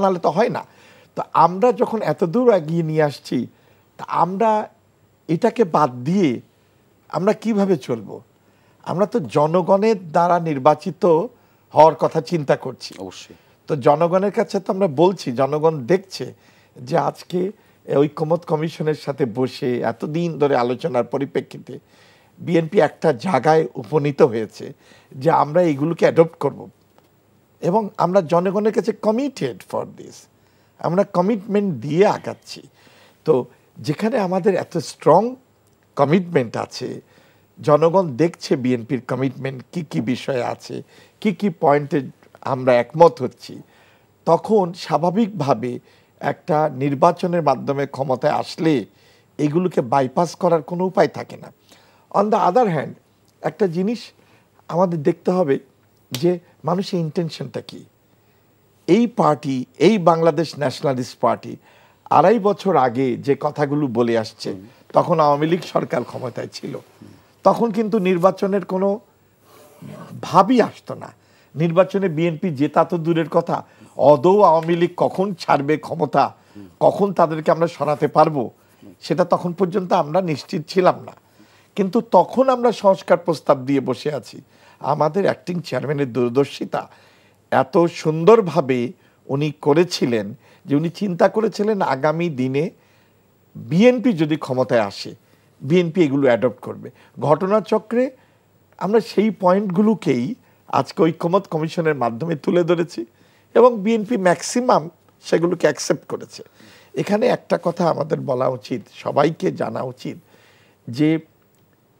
নাহলে তো হয় না। তো আমরা যখন এত দূর এগিয়ে নিয়ে আসছি, তা আমরা এটাকে বাদ দিয়ে আমরা কিভাবে চলবো? আমরা তো জনগণের দ্বারা নির্বাচিত হওয়ার কথা চিন্তা করছি। অবশ্যই। তো জনগণের কাছে তো আমরা বলছি, জনগণ দেখছে যে আজকে ঐকমত্য কমিশনের সাথে বসে এতদিন ধরে আলোচনার পরিপ্রেক্ষিতে বিএনপি একটা জায়গায় উপনীত হয়েছে যে আমরা এগুলোকে অ্যাডপ্ট করব, এবং আমরা জনগণের কাছে কমিটেড ফর দিস, আমরা কমিটমেন্ট দিয়ে আগাচ্ছি। তো যেখানে আমাদের এত স্ট্রং কমিটমেন্ট আছে, জনগণ দেখছে বিএনপির কমিটমেন্ট কি কি বিষয় আছে, কি কি পয়েন্টে আমরা একমত হচ্ছি, তখন স্বাভাবিকভাবে একটা নির্বাচনের মাধ্যমে ক্ষমতায় আসলে এগুলোকে বাইপাস করার কোনো উপায় থাকে না। অন দ্য আদার হ্যান্ড, একটা জিনিস আমাদের দেখতে হবে যে মানুষের ইন্টেনশনটা কি। এই পার্টি, এই বাংলাদেশ ন্যাশনালিস্ট পার্টি 2.5 বছর আগে যে কথাগুলো বলে আসছে, তখন আওয়ামী লীগ সরকার ক্ষমতায় ছিল, তখন কিন্তু নির্বাচনের কোনো ভাবই আসতো না। নির্বাচনে বিএনপি জেতা তো দূরের কথা, আদৌ আওয়ামী লীগ কখন ছাড়বে ক্ষমতা, কখন তাদেরকে আমরা সরাতে পারবো, সেটা তখন পর্যন্ত আমরা নিশ্চিত ছিলাম না। কিন্তু তখন আমরা সংস্কার প্রস্তাব দিয়ে বসে আছি। আমাদের অ্যাক্টিং চেয়ারম্যানের দূরদর্শিতা এত সুন্দরভাবে উনি করেছিলেন যে উনি চিন্তা করেছিলেন আগামী দিনে বিএনপি যদি ক্ষমতায় আসে, বিএনপি এগুলো অ্যাডপ্ট করবে। ঘটনাচক্রে আমরা সেই পয়েন্টগুলোকেই আজকে ঐকমত্য কমিশনের মাধ্যমে তুলে ধরেছি, এবং বিএনপি ম্যাক্সিমাম সেগুলোকে অ্যাকসেপ্ট করেছে। এখানে একটা কথা আমাদের বলা উচিত, সবাইকে জানা উচিত, যে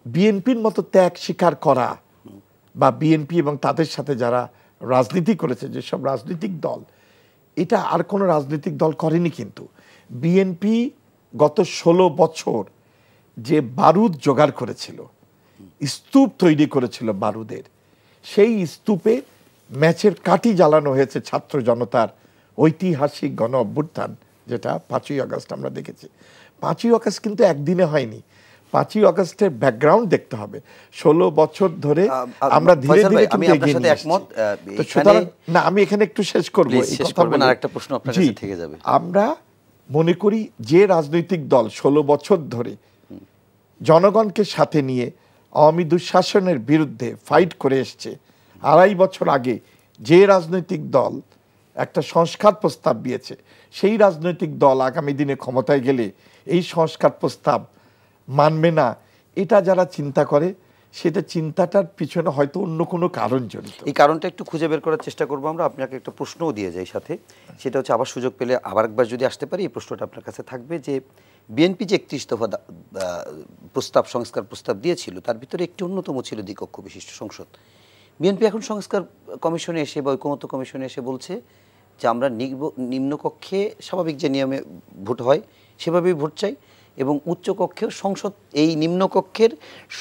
বিএনপির মতো ত্যাগ স্বীকার করা, বা বিএনপি এবং তাদের সাথে যারা রাজনীতি করেছে যেসব রাজনৈতিক দল, এটা আর কোনো রাজনৈতিক দল করেনি। কিন্তু বিএনপি গত 16 বছর যে বারুদ জোগাড় করেছিল, স্তূপ তৈরি করেছিল বারুদের, সেই স্তূপে ম্যাচের কাঠি জ্বালানো হয়েছে ছাত্র জনতার ঐতিহাসিক গণ অভ্যুত্থান, যেটা 5ই আগস্ট আমরা দেখেছি। 5ই আগস্ট কিন্তু একদিনে হয়নি, 5ই আগস্টের ব্যাকগ্রাউন্ড দেখতে হবে। 16 বছর ধরে আমরা ধীরে ধীরে আমি আপনার সাথে একমত। তো সুতরাং না, আমি এখানে একটু শেষ করব, এই কথা বলে আরেকটা প্রশ্ন আপনার কাছে থেকে যাবে। আমরা মনে করি যে রাজনৈতিক দল 16 বছর ধরে জনগণকে সাথে নিয়ে আওয়ামী দুঃশাসনের বিরুদ্ধে ফাইট করে এসছে, 2.5 বছর আগে যে রাজনৈতিক দল একটা সংস্কার প্রস্তাব দিয়েছে, সেই রাজনৈতিক দল আগামী দিনে ক্ষমতায় গেলে এই সংস্কার প্রস্তাব মানবে না, এটা যারা চিন্তা করে, সেটা চিন্তাটার পিছনে হয়তো অন্য কোনো কারণ জড়িত। এই কারণটা একটু খুঁজে বের করার চেষ্টা করবো আমরা। আপনাকে একটা প্রশ্নও দিয়ে যাই সাথে, সেটা হচ্ছে আবার সুযোগ পেলে আবার একবার যদি আসতে পারি, এই প্রশ্নটা আপনার কাছে থাকবে যে বিএনপি যে 31 দফা প্রস্তাব, সংস্কার প্রস্তাব দিয়েছিল, তার ভিতরে একটি অন্যতম ছিল দ্বিকক্ষ বিশিষ্ট সংসদ। বিএনপি এখন সংস্কার কমিশনে এসে বা ঐকমত্য কমিশনে এসে বলছে যে আমরা নিম্নকক্ষে স্বাভাবিক যে নিয়মে ভোট হয় সেভাবেই ভোট চাই, এবং উচ্চকক্ষেও সংসদ এই নিম্নকক্ষের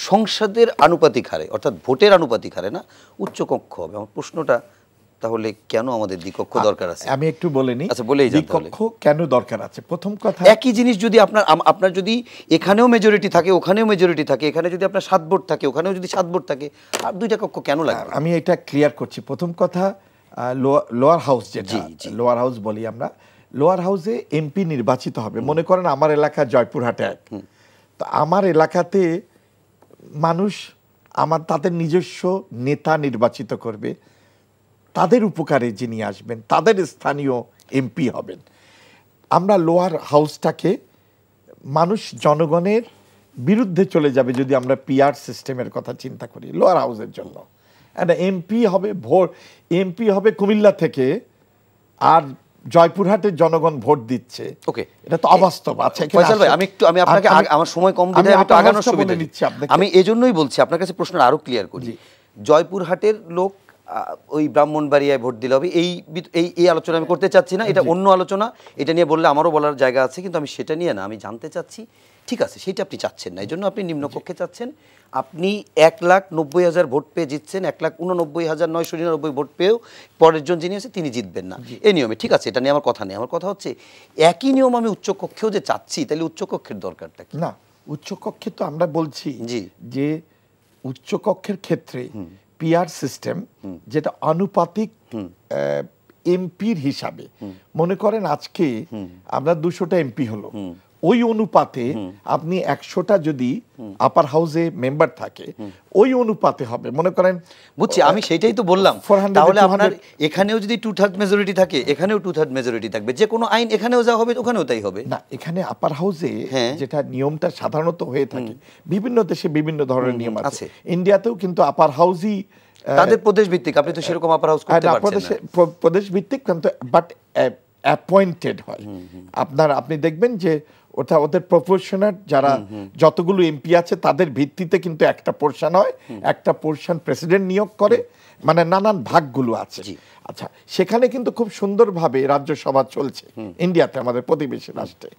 সংসদের আনুপাতিক হারে, অর্থাৎ ভোটের আনুপাতিক হারে না, উচ্চকক্ষ হবে। আমার প্রশ্নটা তাহলে কেন আমাদের দ্বিকক্ষ দরকার আছে? আমি একটু বলে নিই। আচ্ছা, বলেই যান তাহলে। দ্বিকক্ষ কেন দরকার আছে? প্রথম কথা, একই জিনিস যদি আপনার যদি এখানেও মেজরিটি থাকে, ওখানেও মেজরিটি থাকে, এখানে যদি আপনার 7 ভোট থাকে, ওখানেও যদি 7 ভোট থাকে, আর 2টা কক্ষ কেন লাগবে? আমি এটা ক্লিয়ার করছি। প্রথম কথা, লোয়ার হাউস, যেটা লোয়ার হাউস বলি আমরা, লোয়ার হাউসে এমপি নির্বাচিত হবে। মনে করেন আমার এলাকা জয়পুরহাটে এক, তো আমার এলাকাতে মানুষ তাদের নিজস্ব নেতা নির্বাচিত করবে, তাদের উপকারে যিনি আসবেন তাদের স্থানীয় এমপি হবেন। আমরা লোয়ার হাউসটাকে মানুষ জনগণের বিরুদ্ধে চলে যাবে যদি আমরা পিআর সিস্টেমের কথা চিন্তা করি লোয়ার হাউসের জন্য। এমপি হবে কুমিল্লা থেকে, আর জয়পুরহাটের জনগণ ভোট দিচ্ছে। ওকে, এটা তো অবাস্তব। আচ্ছা ফয়সাল ভাই, আমি আপনাকে আমার সময় কম দিতে আমি একটু আগানোর সুবিধা নিচ্ছি। আমি এজন্যই বলছি আপনার কাছে প্রশ্নটা আরো ক্লিয়ার করি। জয়পুরহাটের লোক ওই ব্রাহ্মণবাড়িয়ায় ভোট দিলে হবে, এই আলোচনা আমি করতে চাচ্ছি না, এটা অন্য আলোচনা। এটা নিয়ে বললে আমারও বলার জায়গা আছে, কিন্তু আমি সেটা নিয়ে না, আমি জানতে চাচ্ছি, ঠিক আছে সেটা আপনি চাচ্ছেন না, এই জন্য আপনি নিম্নকক্ষে চাচ্ছেন। আপনি 1,90,000 ভোট পেয়ে জিতছেন, 1,89,999 ভোট পেয়েও পরের জন যিনি আছে তিনি জিতবেন না, এই নিয়মে। ঠিক আছে, এটা নিয়ে আমার কথা নেই। আমার কথা হচ্ছে একই নিয়ম আমি উচ্চকক্ষেও যে চাচ্ছি, তাহলে উচ্চকক্ষের দরকারটা কি? না, উচ্চকক্ষে তো আমরা বলছি যে উচ্চকক্ষের ক্ষেত্রে পিআর সিস্টেম, যেটা আনুপাতিক এমপির হিসাবে, মনে করেন আজকে আমরা 200টা এমপি হলো, ওই অনুপাতে আপনি 100টা যদি আপার হাউসে মেম্বার থাকে, ওই অনুপাতে হবে। মনে করেন, বুঝছি, আমি সেইটাই তো বললাম। তাহলে আপনার এখানেও যদি 2/3 মেজরিটি থাকে, এখানেও 2/3 মেজরিটি থাকবে, যে কোনো আইন এখানেও যা হবে ওখানেও তাই হবে। না, এখানে আপার হাউসে যেটা নিয়মটা সাধারণত হয়ে থাকে, বিভিন্ন দেশে বিভিন্ন ধরনের নিয়ম আছে। ইন্ডিয়াতেও কিন্তু আপার হাউসই তাদের প্রদেশ ভিত্তিক, আপনি তো সেরকম আপার হাউস করতে পারছেন না। প্রদেশ ভিত্তিক, কিন্তু বাট অ্যাপয়েন্টেড হয়। আপনি দেখবেন যে ওদের প্রপোর্শনাল যারা যতগুলো এমপি আছে তাদের ভিত্তিতে কিন্তু একটা পোরশন হয়, একটা পোরশন প্রেসিডেন্ট নিয়োগ করে, মানে নানান ভাগগুলো আছে। আচ্ছা, সেখানে কিন্তু খুব সুন্দরভাবে রাজ্যসভা চলছে ইন্ডিয়াতে, আমাদের প্রতিবেশী রাষ্ট্রে।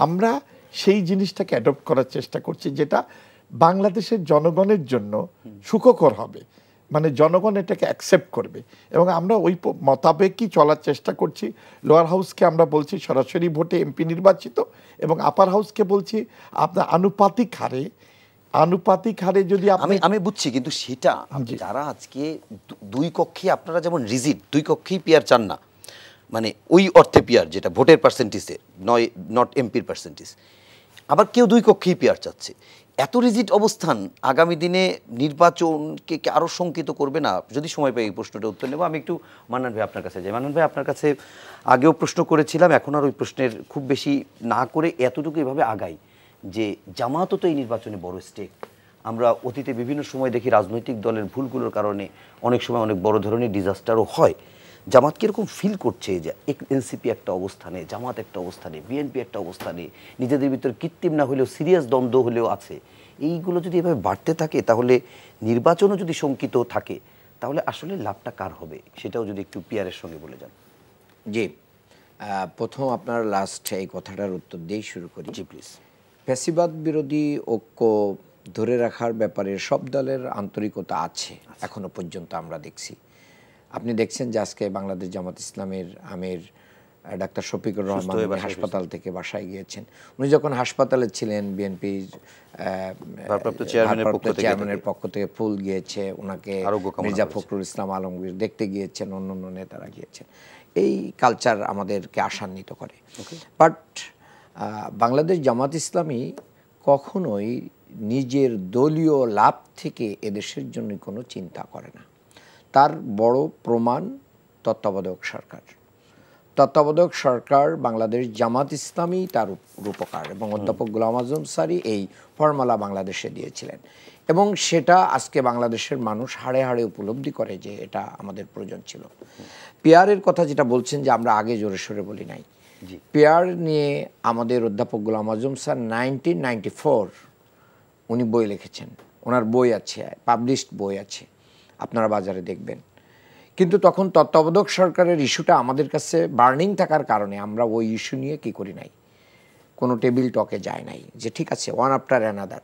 আমরা সেই জিনিসটাকে অ্যাডপ্ট করার চেষ্টা করছি, যেটা বাংলাদেশের জনগণের জন্য সুখকর হবে, মানে জনগণ এটাকে অ্যাকসেপ্ট করবে, এবং আমরা ওই মোতাবেকই চলার চেষ্টা করছি। লোয়ার হাউসকে আমরা বলছি সরাসরি ভোটে এমপি নির্বাচিত, এবং আপার হাউসকে বলছি আপনার আনুপাতিক হারে যদি আমি বুঝছি, কিন্তু সেটা যারা আজকে দুই কক্ষে, আপনারা যেমন রিজিড, দুই কক্ষেই পিআর চান না, মানে ওই অর্থে পিআর যেটা ভোটের পার্সেন্টেজে নয়, নট এমপির পার্সেন্টেজ, আবার কেউ দুই কক্ষেই পিআর চাচ্ছে। এত রিজিড অবস্থান আগামী দিনে নির্বাচনকে আরও শঙ্কিত করবে না? যদি সময় পাই এই প্রশ্নটা উত্তর নেব। আমি একটু মান্নান ভাই আপনার কাছে যাই। মান্নান ভাই, আপনার কাছে আগেও প্রশ্ন করেছিলাম, এখন আর ওই প্রশ্নের খুব বেশি না করে এতটুকু এভাবে আগাই যে জামাতও তো এই নির্বাচনে বড় স্টেক। আমরা অতীতে বিভিন্ন সময় দেখি রাজনৈতিক দলের ভুলগুলোর কারণে অনেক সময় অনেক বড় ধরনের ডিজাস্টারও হয়। জামাত কিরকম ফিল করছে যে এনসিপি একটা অবস্থানে, জামাত একটা অবস্থানে, বিএনপি একটা অবস্থানে, নিজেদের ভিতরে কৃত্রিম না হলেও সিরিয়াস দ্বন্দ্ব হলেও আছে, এইগুলো যদি এভাবে বাড়তে থাকে, তাহলে নির্বাচনও যদি শঙ্কিত থাকে, তাহলে আসলে লাভটা কার হবে, সেটাও যদি একটু পিআরের সঙ্গে বলে যান। জি, প্রথম আপনার লাস্ট এই কথাটার উত্তর দিয়েই শুরু করি। জি প্লিজ। ফ্যাসিবাদ বিরোধী ঐক্য ধরে রাখার ব্যাপারে সব দলের আন্তরিকতা আছে, এখনো পর্যন্ত আমরা দেখছি। আপনি দেখছেন যে আজকে বাংলাদেশ জামাত ইসলামের আমির ডাক্তার শফিকুর রহমান হাসপাতাল থেকে বাসায় গিয়েছেন। উনি যখন হাসপাতালে ছিলেন, বিএনপির ভারপ্রাপ্ত চেয়ারম্যানের পক্ষ থেকে ফুল গিয়েছে, ওনাকে মির্জা ফখরুল ইসলাম আলমগীর দেখতে গিয়েছেন, অন্যান্য নেতারা গিয়েছেন। এই কালচার আমাদেরকে আশান্বিত করে। বাট বাংলাদেশ জামাত ইসলামী কখনোই নিজের দলীয় লাভ থেকে এদেশের জন্য কোনো চিন্তা করে না। তার বড় প্রমাণ তত্ত্বাবধায়ক সরকার। তত্ত্বাবধায়ক সরকার বাংলাদেশ জামাত ইসলামী তার রূপকার, এবং অধ্যাপক গোলাম আজম সারি এই ফর্মুলা বাংলাদেশে দিয়েছিলেন, এবং সেটা আজকে বাংলাদেশের মানুষ হাড়ে হাড়ে উপলব্ধি করে যে এটা আমাদের প্রয়োজন ছিল। পিআরের কথা যেটা বলছেন যে আমরা আগে জোরে সোরে বলি নাই, পিআর নিয়ে আমাদের অধ্যাপক গোলাম আজম স্যার 1994 উনি বই লিখেছেন, ওনার বই আছে, পাবলিশড বই আছে, আপনারা বাজারে দেখবেন। কিন্তু তখন তত্ত্বাবধায়ক সরকারের ইস্যুটা আমাদের কাছে বার্নিং থাকার কারণে আমরা ওই ইস্যু নিয়ে কি করি নাই, কোনো টেবিল টকে যায় নাই, যে ঠিক আছে ওয়ান আফটার অ্যানাদার।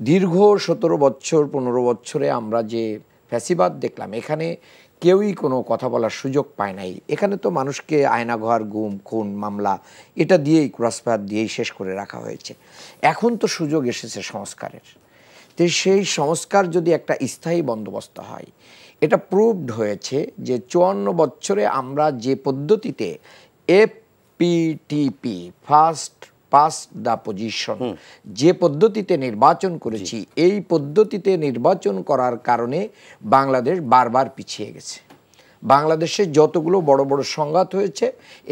দীর্ঘ 17 বছর 15 বছরে আমরা যে ফ্যাসিবাদ দেখলাম, এখানে কেউই কোনো কথা বলার সুযোগ পায় নাই। এখানে তো মানুষকে আয়নাঘর, গুম, খুন, মামলা এটা দিয়েই ক্রসফায়ার দিয়েই শেষ করে রাখা হয়েছে। এখন তো সুযোগ এসেছে সংস্কারের। তো সেই সংস্কার যদি একটা স্থায়ী বন্দোবস্ত হয়, এটা প্রুভড হয়েছে যে 54 বছরে আমরা যে পদ্ধতিতে FPTP first past the position যে পদ্ধতিতে নির্বাচন করেছি, এই পদ্ধতিতে নির্বাচন করার কারণে বাংলাদেশ বারবার পিছিয়ে গেছে। বাংলাদেশে যতগুলো বড় বড় সংঘাত হয়েছে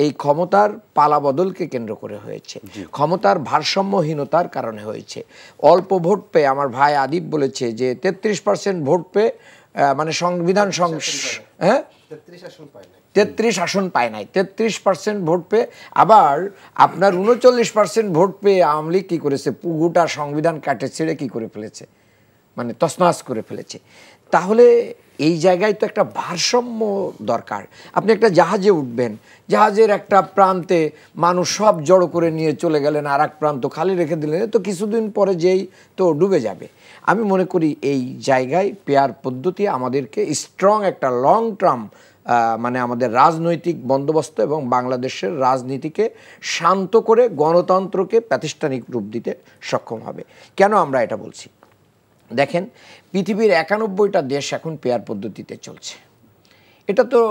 এই ক্ষমতার পালাবদলকে কেন্দ্র করে হয়েছে, ক্ষমতার ভারসাম্যহীনতার কারণে হয়েছে। অল্প ভোট পেয়ে আমার ভাই আদিব বলেছে যে 33% ভোট পেয়ে মানে সংবিধান 33 আসন পায় নাই, 33% ভোট পেয়ে। আবার আপনার 39% ভোট পেয়ে আওয়ামী লীগ কী করেছে, গোটা সংবিধান কাটে ছেড়ে কী করে ফেলেছে, মানে তছনছ করে ফেলেছে। তাহলে এই জায়গায় তো একটা ভারসাম্য দরকার। আপনি একটা জাহাজে উঠবেন, জাহাজের একটা প্রান্তে মানুষ সব জড়ো করে নিয়ে চলে গেলেন, আর এক প্রান্ত খালি রেখে দিলেন, তো কিছুদিন পরে যেই তো ডুবে যাবে। আমি মনে করি এই জায়গায় পেয়ার পদ্ধতি আমাদেরকে স্ট্রং একটা লং টার্ম মানে আমাদের রাজনৈতিক বন্দোবস্ত এবং বাংলাদেশের রাজনীতিকে শান্ত করে গণতন্ত্রকে প্রাতিষ্ঠানিক রূপ দিতে সক্ষম হবে। কেন আমরা এটা বলছি? দেখেন, পৃথিবীর 91টা দেশ এখন পেয়ার পদ্ধতিতে চলছে, এটা তো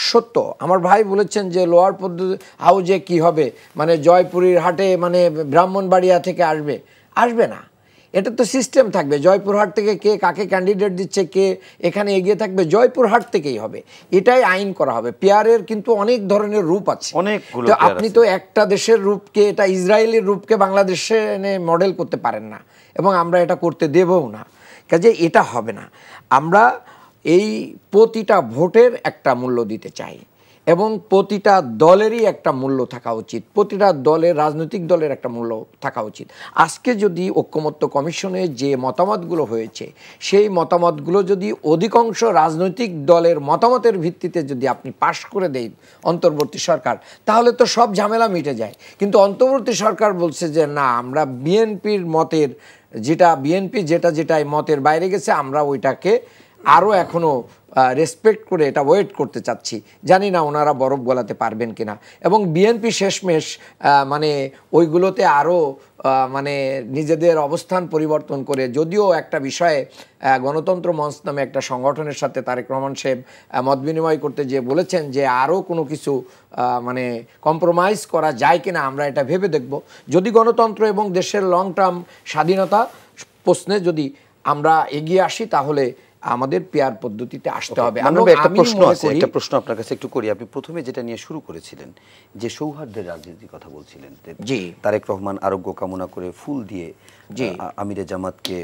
সত্য। আমার ভাই বলেছেন যে লোয়ার পদ্ধতি হাউজে কি হবে, মানে জয়পুরের হাটে মানে ব্রাহ্মণবাড়িয়া থেকে আসবে না। এটা তো সিস্টেম থাকবে, জয়পুরহাট থেকে কে কাকে ক্যান্ডিডেট দিচ্ছে, কে এখানে এগিয়ে থাকবে, জয়পুরহাট থেকেই হবে, এটাই আইন করা হবে। পেয়ারের কিন্তু অনেক ধরনের রূপ আছে, তো আপনি তো একটা দেশের রূপকে, এটা ইসরায়েলের রূপকে বাংলাদেশে এনে মডেল করতে পারেন না, এবং আমরা এটা করতে দেবও না। কাজে এটা হবে না। আমরা এই প্রতিটা ভোটের একটা মূল্য দিতে চাই, এবং প্রতিটা দলেরই একটা মূল্য থাকা উচিত, প্রতিটা দলের রাজনৈতিক দলের একটা মূল্য থাকা উচিত। আজকে যদি ঐক্যমত্য কমিশনে যে মতামতগুলো হয়েছে, সেই মতামতগুলো যদি অধিকাংশ রাজনৈতিক দলের মতামতের ভিত্তিতে যদি আপনি পাশ করে দেন অন্তর্বর্তী সরকার, তাহলে তো সব ঝামেলা মিটে যায়। কিন্তু অন্তর্বর্তী সরকার বলছে যে না, আমরা বিএনপির মতের যেটাই মতের বাইরে গেছে, আমরা ওইটাকে আরও এখনও রেসপেক্ট করে এটা ওয়েট করতে চাচ্ছি। জানি না ওনারা বরফ গলাতে পারবেন কিনা, এবং বিএনপি শেষমেশ মানে ওইগুলোতে আরও মানে নিজেদের অবস্থান পরিবর্তন করে, যদিও একটা বিষয়ে গণতন্ত্র মঞ্চ নামে একটা সংগঠনের সাথে তারেক রহমান সাহেব মত বিনিময় করতে যে বলেছেন যে আরও কোনো কিছু মানে কম্প্রোমাইজ করা যায় কিনা, আমরা এটা ভেবে দেখব। যদি গণতন্ত্র এবং দেশের লং টার্ম স্বাধীনতা প্রশ্নে যদি আমরা এগিয়ে আসি, তাহলে আমাদের পেয়ার পদ্ধতিতে আসতে হবে। একটা প্রশ্ন আপনার কাছে একটু করি। আপনি প্রথমে যেটা নিয়ে শুরু করেছিলেন যে সৌহার্দ্যের রাজনীতির কথা বলছিলেন, তারেক রহমান আরোগ্য কামনা করে ফুল দিয়ে আমিরে জামাতকে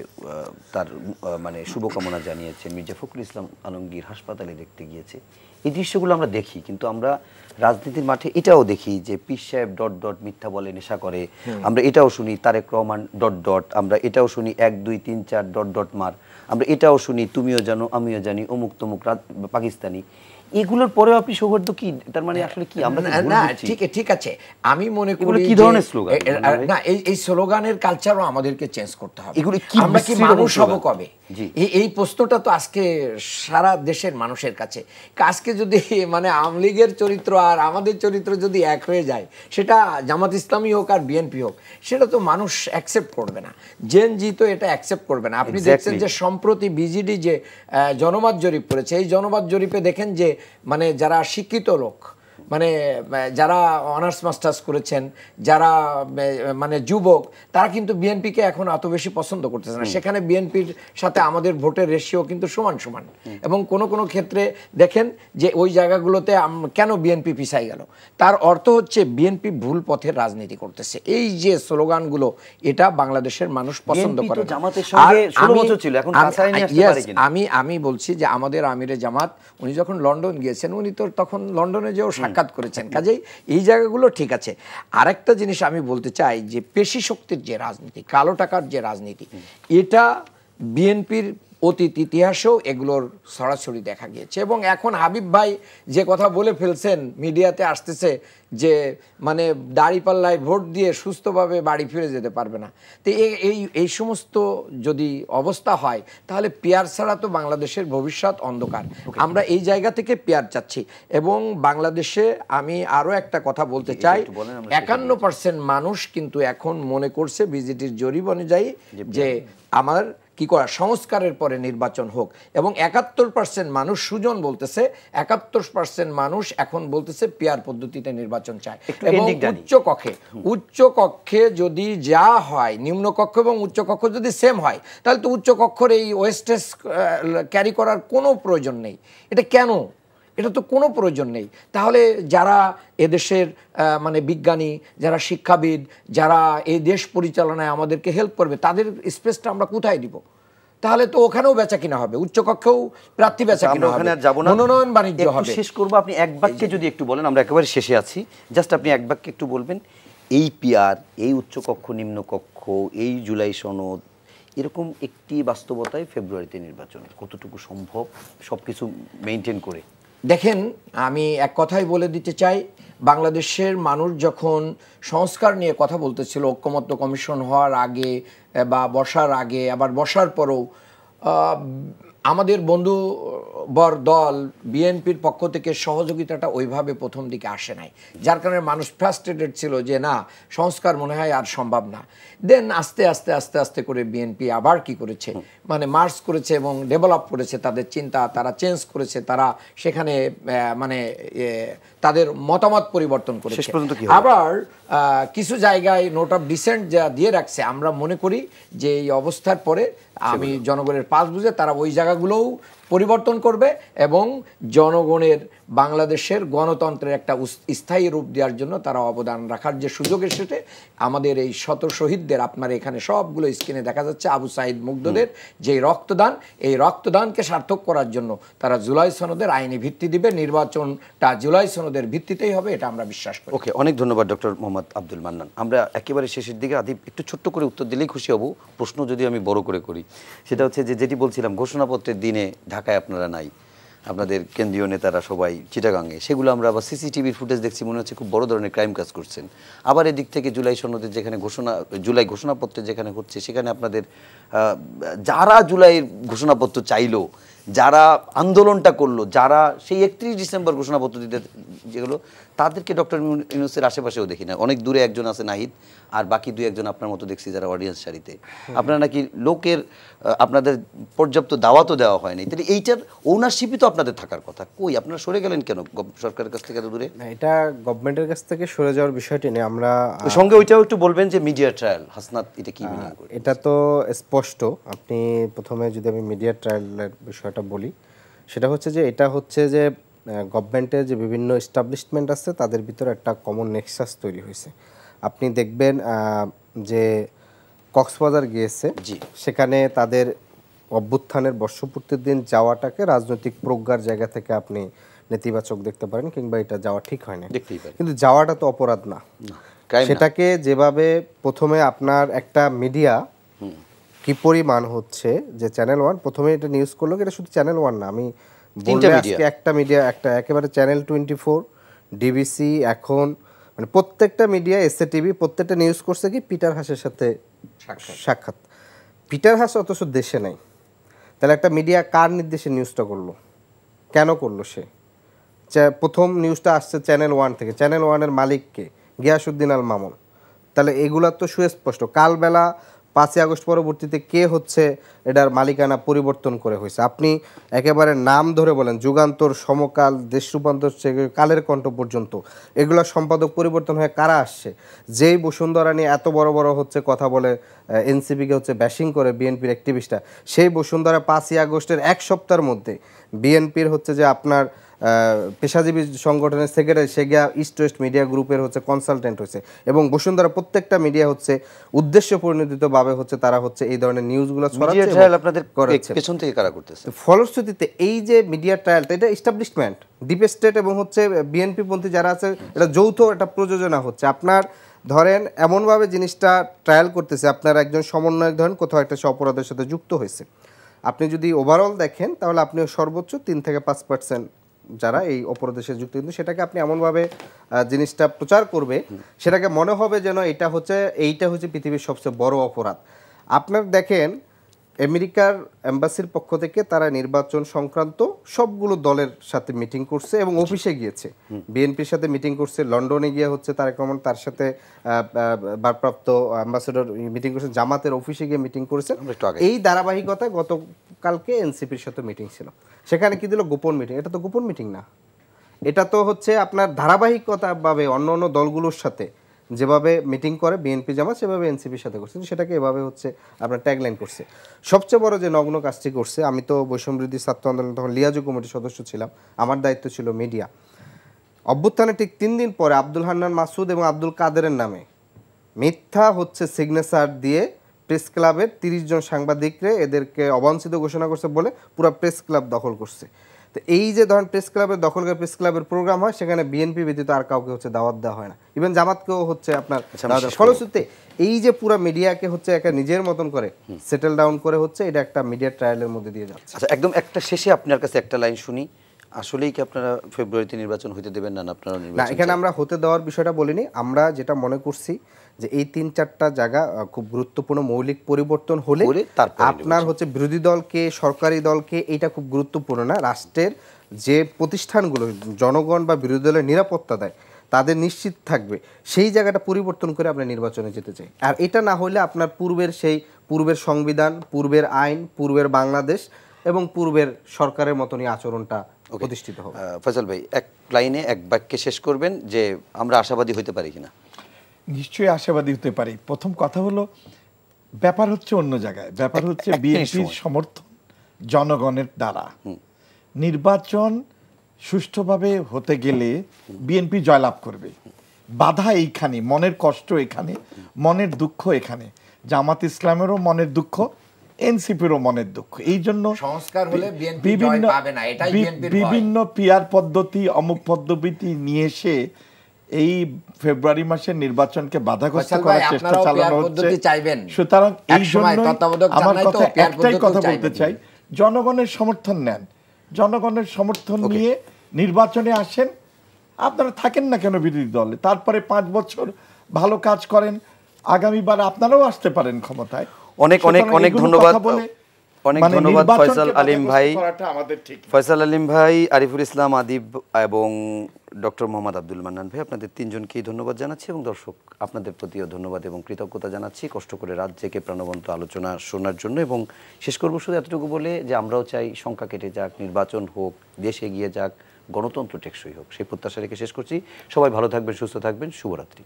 তার মানে শুভকামনা জানিয়েছেন, মির্জা ফখরুল ইসলাম আলমগীর হাসপাতালে দেখতে গিয়েছে। এই দৃশ্যগুলো আমরা দেখি, কিন্তু আমরা রাজনীতির মাঠে এটাও দেখি যে পীর সাহেব ... মিথ্যা বলে, নেশা করে। আমরা এটাও শুনি তারেক রহমান ... আমরা এটাও শুনি 1 2 3 4 ... মার। আমরা এটাও শুনি তুমিও জানো আমিও জানি অমুক তমুক পাকিস্তানি। এগুলোর পরেও আপনি সৌহার্দ্য কি, তার মানে আসলে কি? আমরা না, ঠিক আছে, আমি মনে করি কি ধরনের স্লোগান না, এই স্লোগানের কালচারও আমাদেরকে চেঞ্জ করতে হবে। এগুলো কি আমরা কি মানুষ হব কবে? এই প্রশ্নটা তো আজকে সারা দেশের মানুষের কাছে। আজকে যদি মানে আওয়ামী লীগের চরিত্র আর আমাদের চরিত্র যদি এক হয়ে যায়, সেটা জামাত ইসলামী হোক আর বিএনপি হোক, সেটা তো মানুষ অ্যাকসেপ্ট করবে না। জেন জি তো এটা অ্যাকসেপ্ট করবে না। আপনি দেখছেন যে সম্প্রতি বিজিডি যে জনমত জরিপ করেছে, এই জনমত জরিপে দেখেন যে মানে যারা শিক্ষিত লোক, মানে যারা অনার্স মাস্টার্স করেছেন, যারা মানে যুবক, তারা কিন্তু বিএনপিকে এখন এত বেশি পছন্দ করতেছে না। সেখানে বিএনপির সাথে আমাদের ভোটের রেশিও কিন্তু সমান সমান, এবং কোনো কোনো ক্ষেত্রে দেখেন যে ওই জায়গাগুলোতে কেন বিএনপি পিছাই গেল, তার অর্থ হচ্ছে বিএনপি ভুল পথের রাজনীতি করতেছে। এই যে স্লোগানগুলো, এটা বাংলাদেশের মানুষ পছন্দ করে। আমি বলছি যে আমাদের আমিরে জামাত, উনি যখন লন্ডন গিয়েছেন, উনি তো তখন লন্ডনে যেও সাক্ষাৎ করেছেন, কাজেই এই জায়গাগুলো ঠিক আছে। আরেকটা জিনিস আমি বলতে চাই যে পেশি শক্তির যে রাজনীতি, কালো টাকার যে রাজনীতি, এটা বিএনপির অতীত ইতিহাসেও এগুলোর সরাসরি দেখা গিয়েছে। এবং এখন হাবিব ভাই যে কথা বলে ফেলছেন, মিডিয়াতে আসতেছে যে মানে দাঁড়িপাল্লায় ভোট দিয়ে সুস্থভাবে বাড়ি ফিরে যেতে পারবে না। তো এই সমস্ত যদি অবস্থা হয় তাহলে পিয়ার ছাড়া তো বাংলাদেশের ভবিষ্যৎ অন্ধকার। আমরা এই জায়গা থেকে পিয়ার চাচ্ছি। এবং বাংলাদেশে আমি আরও একটা কথা বলতে চাই, 51% মানুষ কিন্তু এখন মনে করছে বিজেপির জরিপ অনুযায়ী যে আমার কি করা সংস্কারের পরে নির্বাচন হোক। এবং 71% মানুষ, সুজন বলতেছে 71% মানুষ এখন বলতেছে পিয়ার পদ্ধতিতে নির্বাচন চায়। এবং উচ্চ কক্ষে যদি যা হয়, নিম্ন কক্ষ এবং উচ্চ কক্ষ যদি সেম হয় তাহলে তো উচ্চ কক্ষের এই ওয়েস্টেজ ক্যারি করার কোনো প্রয়োজন নেই। এটা কেন? এটা তো কোনো প্রয়োজন নেই। তাহলে যারা এদেশের মানে বিজ্ঞানী, যারা শিক্ষাবিদ, যারা এই দেশ পরিচালনায় আমাদেরকে হেল্প করবে, তাদের স্পেসটা আমরা কোথায় দিব? তাহলে তো ওখানেও বেচা কিনা হবে, উচ্চকক্ষেও প্রার্থী বেচা কিনা হবে, মনোনয়ন বাণিজ্য হবে। শেষ করবো, আপনি এক বাক্যে যদি একটু বলেন, আমরা একেবারে শেষে আছি, জাস্ট আপনি এক বাক্যে একটু বলবেন এই পিয়ার, এই উচ্চকক্ষ, নিম্নকক্ষ, এই জুলাই সনদ, এরকম একটি বাস্তবতায় ফেব্রুয়ারিতে নির্বাচন কতটুকু সম্ভব সবকিছু মেইনটেইন করে? দেখেন, আমি এক কথাই বলে দিতে চাই, বাংলাদেশের মানুষ যখন সংস্কার নিয়ে কথা বলতেছিল ঐকমত্য কমিশন হওয়ার আগে বা বসার আগে, আবার বসার পরেও, আমাদের বন্ধুবর দল বিএনপির পক্ষ থেকে সহযোগিতাটা ওইভাবে প্রথম দিকে আসে নাই, যার কারণে মানুষ ফ্রাস্ট্রেটেড ছিল যে না, সংস্কার মনে হয় আর সম্ভব না। দেন আস্তে আস্তে আস্তে আস্তে করে বিএনপি আবার কি করেছে, মানে মার্চ করেছে এবং ডেভেলপ করেছে তাদের চিন্তা, তারা চেঞ্জ করেছে, তারা সেখানে মানে তাদের মতামত পরিবর্তন করেছে। আবার কিছু জায়গায় নোট অফ ডিসেন্ট যা দিয়ে রাখছে, আমরা মনে করি যে এই অবস্থার পরে আমি জনগণের পাশ বুঝে তারা ওই জায়গাগুলোও পরিবর্তন করবে এবং জনগণের বাংলাদেশের গণতন্ত্রের একটা স্থায়ী রূপ দেওয়ার জন্য তারা অবদান রাখার যে সুযোগ এসেছে, আমাদের এই শত শহীদদের, আপনার এখানে সবগুলো স্ক্রিনে দেখা যাচ্ছে, আবু সাইদ মুগ্ধদের যে রক্তদান, এই রক্তদানকে সার্থক করার জন্য তারা জুলাই সনদের আইনি ভিত্তি দিবে, নির্বাচনটা জুলাই সনদের ভিত্তিতেই হবে, এটা আমরা বিশ্বাস করি। ওকে, অনেক ধন্যবাদ ডক্টর মোহাম্মদ আব্দুল মান্নান। আমরা একেবারে শেষের দিকে, আদিব একটু ছোট্ট করে উত্তর দিলেই খুশি হব। প্রশ্ন যদি আমি বড় করে করি, সেটা হচ্ছে যে যেটি বলছিলাম, ঘোষণাপত্রের দিনে ঢাকায় আপনারা নাই, আপনাদের কেন্দ্রীয় নেতারা সবাই চিটাগাঙে, সেগুলো আমরা আবার সিসিটিভির ফুটেজ দেখছি, মনে হচ্ছে খুব বড় ধরনের ক্রাইম কাজ করছেন। আবার এদিক থেকে জুলাই সনদের যেখানে জুলাই ঘোষণাপত্রে যেখানে হচ্ছে, সেখানে আপনাদের যারা জুলাইয়ের ঘোষণাপত্র চাইলো, যারা আন্দোলনটা করলো, যারা সেই 31 ডিসেম্বর ঘোষণাপত্র দিতে যেগুলো, তাদেরকে ডক্টর ইউনূসের আশেপাশেও দেখি না। অনেক দূরে একজন আছে নাহিদ, আর বাকি 2-1 আপনার মতো দেখছি যারা অডিয়েন্স সারিতে। আপনারা নাকি লোকের, আপনাদের পর্যাপ্ত দাওয়াতও দেওয়া হয়নি, তাহলে এইটার ওনারশিপই তো আপনাদের থাকার কথা। কই আপনারা সরে গেলেন কেন সরকারের কাছ থেকে এত দূরে? এটা গভর্নমেন্টের কাছ থেকে সরে যাওয়ার বিষয়টি নেই। আমরা সঙ্গে ওইটাও একটু বলবেন যে মিডিয়া ট্রায়াল, হাসনাত এটা কি মিনিং করে? এটা তো স্পষ্ট। আপনি প্রথমে যদি আমি মিডিয়া ট্রায়ালের বিষয়টা বলি, সেটা হচ্ছে যে এটা হচ্ছে যে গভর্নমেন্টের যে বিভিন্ন এস্টাবলিশমেন্ট আছে তাদের ভিতরে একটা কমন নেক্সাস তৈরি হয়েছে। আপনি দেখবেন যে কক্সবাজার গিয়েছে, সেখানে তাদের অভ্যুত্থানের বর্ষপূর্তির দিন যাওয়াটাকে রাজনৈতিক প্রজ্ঞার জায়গা থেকে আপনি নেতিবাচক দেখতে পারেন, কিংবা এটা যাওয়া ঠিক হয় না, কিন্তু যাওয়াটা তো অপরাধ না। সেটাকে যেভাবে প্রথমে আপনার একটা মিডিয়া কি পরিমাণ হচ্ছে যে চ্যানেল 1 প্রথমে এটা নিউজ করলো, এটা শুধু চ্যানেল 1 না, আমি বললে আজকে একটা মিডিয়া, একটা একেবারে চ্যানেল 24, ডিবিসি, এখন মানে প্রত্যেকটা মিডিয়া, এসএ টিভি, প্রত্যেকটা নিউজ করছে কি পিটার হাসের সাথে সাক্ষাৎ। পিটার হাস অথচ দেশে নাই, তাহলে একটা মিডিয়া কার নির্দেশে নিউজটা করলো, কেন করলো? সে প্রথম নিউজটা আসছে চ্যানেল 1 থেকে, চ্যানেল 1-এর মালিককে গিয়াসউদ্দিন আল মামুন। তাহলে এগুলা তো সুস্পষ্ট। কালবেলা 5ই আগস্ট পরবর্তীতে কে হচ্ছে এটার মালিকানা পরিবর্তন করে হয়েছে, আপনি একেবারে নাম ধরে বলেন, যুগান্তর, সমকাল, দেশ রূপান্তর, কালের কণ্ঠ পর্যন্ত এগুলো সম্পাদক পরিবর্তন হয়ে কারা আসছে? যেই বসুন্ধরা নিয়ে এত বড় বড় হচ্ছে কথা বলে, এনসিপিকে হচ্ছে ব্যাশিং করে বিএনপির অ্যাক্টিভিস্টরা, সেই বসুন্ধরা 5ই আগস্টের 1 সপ্তাহের মধ্যে বিএনপির হচ্ছে যে আপনার পেশাজীবী সংগঠনের সেক্রেটারি, সে গিয়া ইস্ট ওয়েস্ট মিডিয়া গ্রুপের হচ্ছে কনসালটেন্ট হয়েছে, এবং বসুন্ধরা প্রত্যেকটা মিডিয়া হচ্ছে উদ্দেশ্য পরিণতিতভাবে হচ্ছে তারা হচ্ছে এই ধরনের নিউজগুলো ছড়াচ্ছে। ফলশ্রুতিতে এই যে মিডিয়া ট্রায়ালটা, এটা এস্টাবলিশমেন্ট, ডিপ স্টেট এবং হচ্ছে বিএনপি পন্থী যারা আছে, এটা যৌথ একটা প্রযোজনা হচ্ছে। আপনার ধরেন এমনভাবে জিনিসটা ট্রায়াল করতেছে, আপনার একজন সমন্বয়ক ধরেন কোথাও একটা অপরাধের সাথে যুক্ত হয়েছে, আপনি যদি ওভারঅল দেখেন তাহলে আপনি সর্বোচ্চ 3 থেকে 5% যারা এই অপরাধের সাথে যুক্ত, কিন্তু সেটাকে আপনি এমনভাবে জিনিসটা প্রচার করবে, সেটাকে মনে হবে যেন এইটা হচ্ছে পৃথিবীর সবচেয়ে বড় অপরাধ। আপনার দেখেন আমেরিকার এম্বাসির পক্ষ থেকে তারা নির্বাচন সংক্রান্ত সবগুলো দলের সাথে মিটিং করছে এবং অফিসে গিয়েছে, বিএনপির সাথে মিটিং করছে, লন্ডনে গিয়ে হচ্ছে তারেক রহমান তার সাথে ভারপ্রাপ্ত অ্যাম্বাসেডর মিটিং করছেন, জামাতের অফিসে গিয়ে মিটিং করেছেন। এই ধারাবাহিকতায় গতকালকে এনসিপির সাথে মিটিং ছিল, সেখানে কি দিল? গোপন মিটিং। এটা তো গোপন মিটিং না, এটা তো হচ্ছে আপনার ধারাবাহিকতাভাবে অন্য অন্য দলগুলোর সাথে যেভাবে মিটিং করে বিএনপি জামাত সেভাবে এনসিপির সাথে করছে, সেটাকে এভাবে হচ্ছে আপনার ট্যাগলাইন করছে। সবচেয়ে বড় যে নগ্ন কাজটি করছে, আমি তো বৈষম্যবিরোধী ছাত্র আন্দোলন তখন লিয়াজু কমিটির সদস্য ছিলাম, আমার দায়িত্ব ছিল মিডিয়া। অভ্যুত্থানের ঠিক 3 দিন পরে আব্দুল হান্নান মাসুদ এবং আব্দুল কাদেরের নামে মিথ্যা হচ্ছে সিগনেচার দিয়ে প্রেস ক্লাবের 30 জন সাংবাদিকরে এদেরকে অবাঞ্ছিত ঘোষণা করছে বলে পুরো প্রেস ক্লাব দখল করছে। তো এই যে ধরেন প্রেস ক্লাবের দখল করে প্রেস ক্লাবের প্রোগ্রাম হয়, সেখানে বিএনপি ব্যতীত আর কাউকে হচ্ছে দাওয়াত দেওয়া হয় না, ইভেন জামাতকেও হচ্ছে আপনার ফলশ্রুতিতে এই যে পুরো মিডিয়াকে হচ্ছে একটা নিজের মতন করে সেটেল ডাউন করে হচ্ছে এটা একটা মিডিয়া ট্রায়ালের মধ্যে দিয়ে যাচ্ছে। আচ্ছা, একদম একটা শেষে আপনার কাছে একটা লাইন শুনি, আসলেই কি আপনারা ফেব্রুয়ারিতে নির্বাচন হতে দেবেন না? আপনারা না, এখানে আমরা হতে দেওয়ার বিষয়টা বলিনি, আমরা যেটা মনে করছি যে এই 3-4টা জায়গা খুব গুরুত্বপূর্ণ মৌলিক পরিবর্তন হলে আপনার হচ্ছে বিরোধী দলকে সরকারি দলকে এইটা খুব গুরুত্বপূর্ণ না, রাষ্ট্রের যে প্রতিষ্ঠানগুলো জনগণ বা বিরোধী দলের নিরাপত্তা দেয় তাদের নিশ্চিত থাকবে, সেই জায়গাটা পরিবর্তন করে আমরা নির্বাচনে যেতে চাই। আর এটা না হলে আপনার পূর্বের সংবিধান, পূর্বের আইন, পূর্বের বাংলাদেশ এবং পূর্বের সরকারের মতনই আচরণটা প্রতিষ্ঠিত হবে। ফয়সাল ভাই, এক লাইনে এক বাক্যে শেষ করবেন যে আমরা আশাবাদী হতে পারি কিনা? নিশ্চয়ই আশাবাদী হতে পারি। প্রথম কথা হলো, ব্যাপার হচ্ছে অন্য জায়গায়, ব্যাপার হচ্ছে বিএনপির সমর্থন জনগণের দ্বারা। নির্বাচন সুষ্ঠুভাবে হতে গেলে বিএনপি জয়লাভ করবে। বাধা এইখানে, মনের কষ্ট এখানে, মনের দুঃখ এখানে। জামাত ইসলামেরও মনের দুঃখ, এনসিপিরও মনের দুঃখ। এই জন্য বিভিন্ন পিয়ার পদ্ধতি, অমুক পদ্ধতি নিয়ে এসে এই ফেব্রুয়ারি মাসের নির্বাচনকে বাধাগ্রস্ত করার চেষ্টা চালানো হচ্ছে। সুতরাং এই জন্য আমার কথা একটাই কথা বলতে চাই, জনগণের সমর্থন নেন, জনগণের সমর্থন নিয়ে নির্বাচনে আসেন। আপনারা থাকেন না কেন বিরোধী দলে, তারপরে 5 বছর ভালো কাজ করেন, আগামীবার আপনারাও আসতে পারেন ক্ষমতায়। অনেক অনেক অনেক ধন্যবাদ, অনেক ধন্যবাদ ফয়সাল আলিম ভাই, ফয়সাল আলিম ভাই, আরিফুল ইসলাম আদিব এবং ডক্টর মোহাম্মদ আব্দুল মান্নান ভাই, আপনাদের 3 জনকেই ধন্যবাদ জানাচ্ছি এবং দর্শক আপনাদের প্রতিও ধন্যবাদ এবং কৃতজ্ঞতা জানাচ্ছি কষ্ট করে রাত জেগে প্রাণবন্ত আলোচনা শোনার জন্য। এবং শেষ করব শুধু এতটুকু বলে যে আমরাও চাই সংখ্যা কেটে যাক, নির্বাচন হোক, দেশ এগিয়ে যাক, গণতন্ত্র টেকসই হোক, সেই প্রত্যাশা রেখে শেষ করছি। সবাই ভালো থাকবেন, সুস্থ থাকবেন, শুভরাত্রি।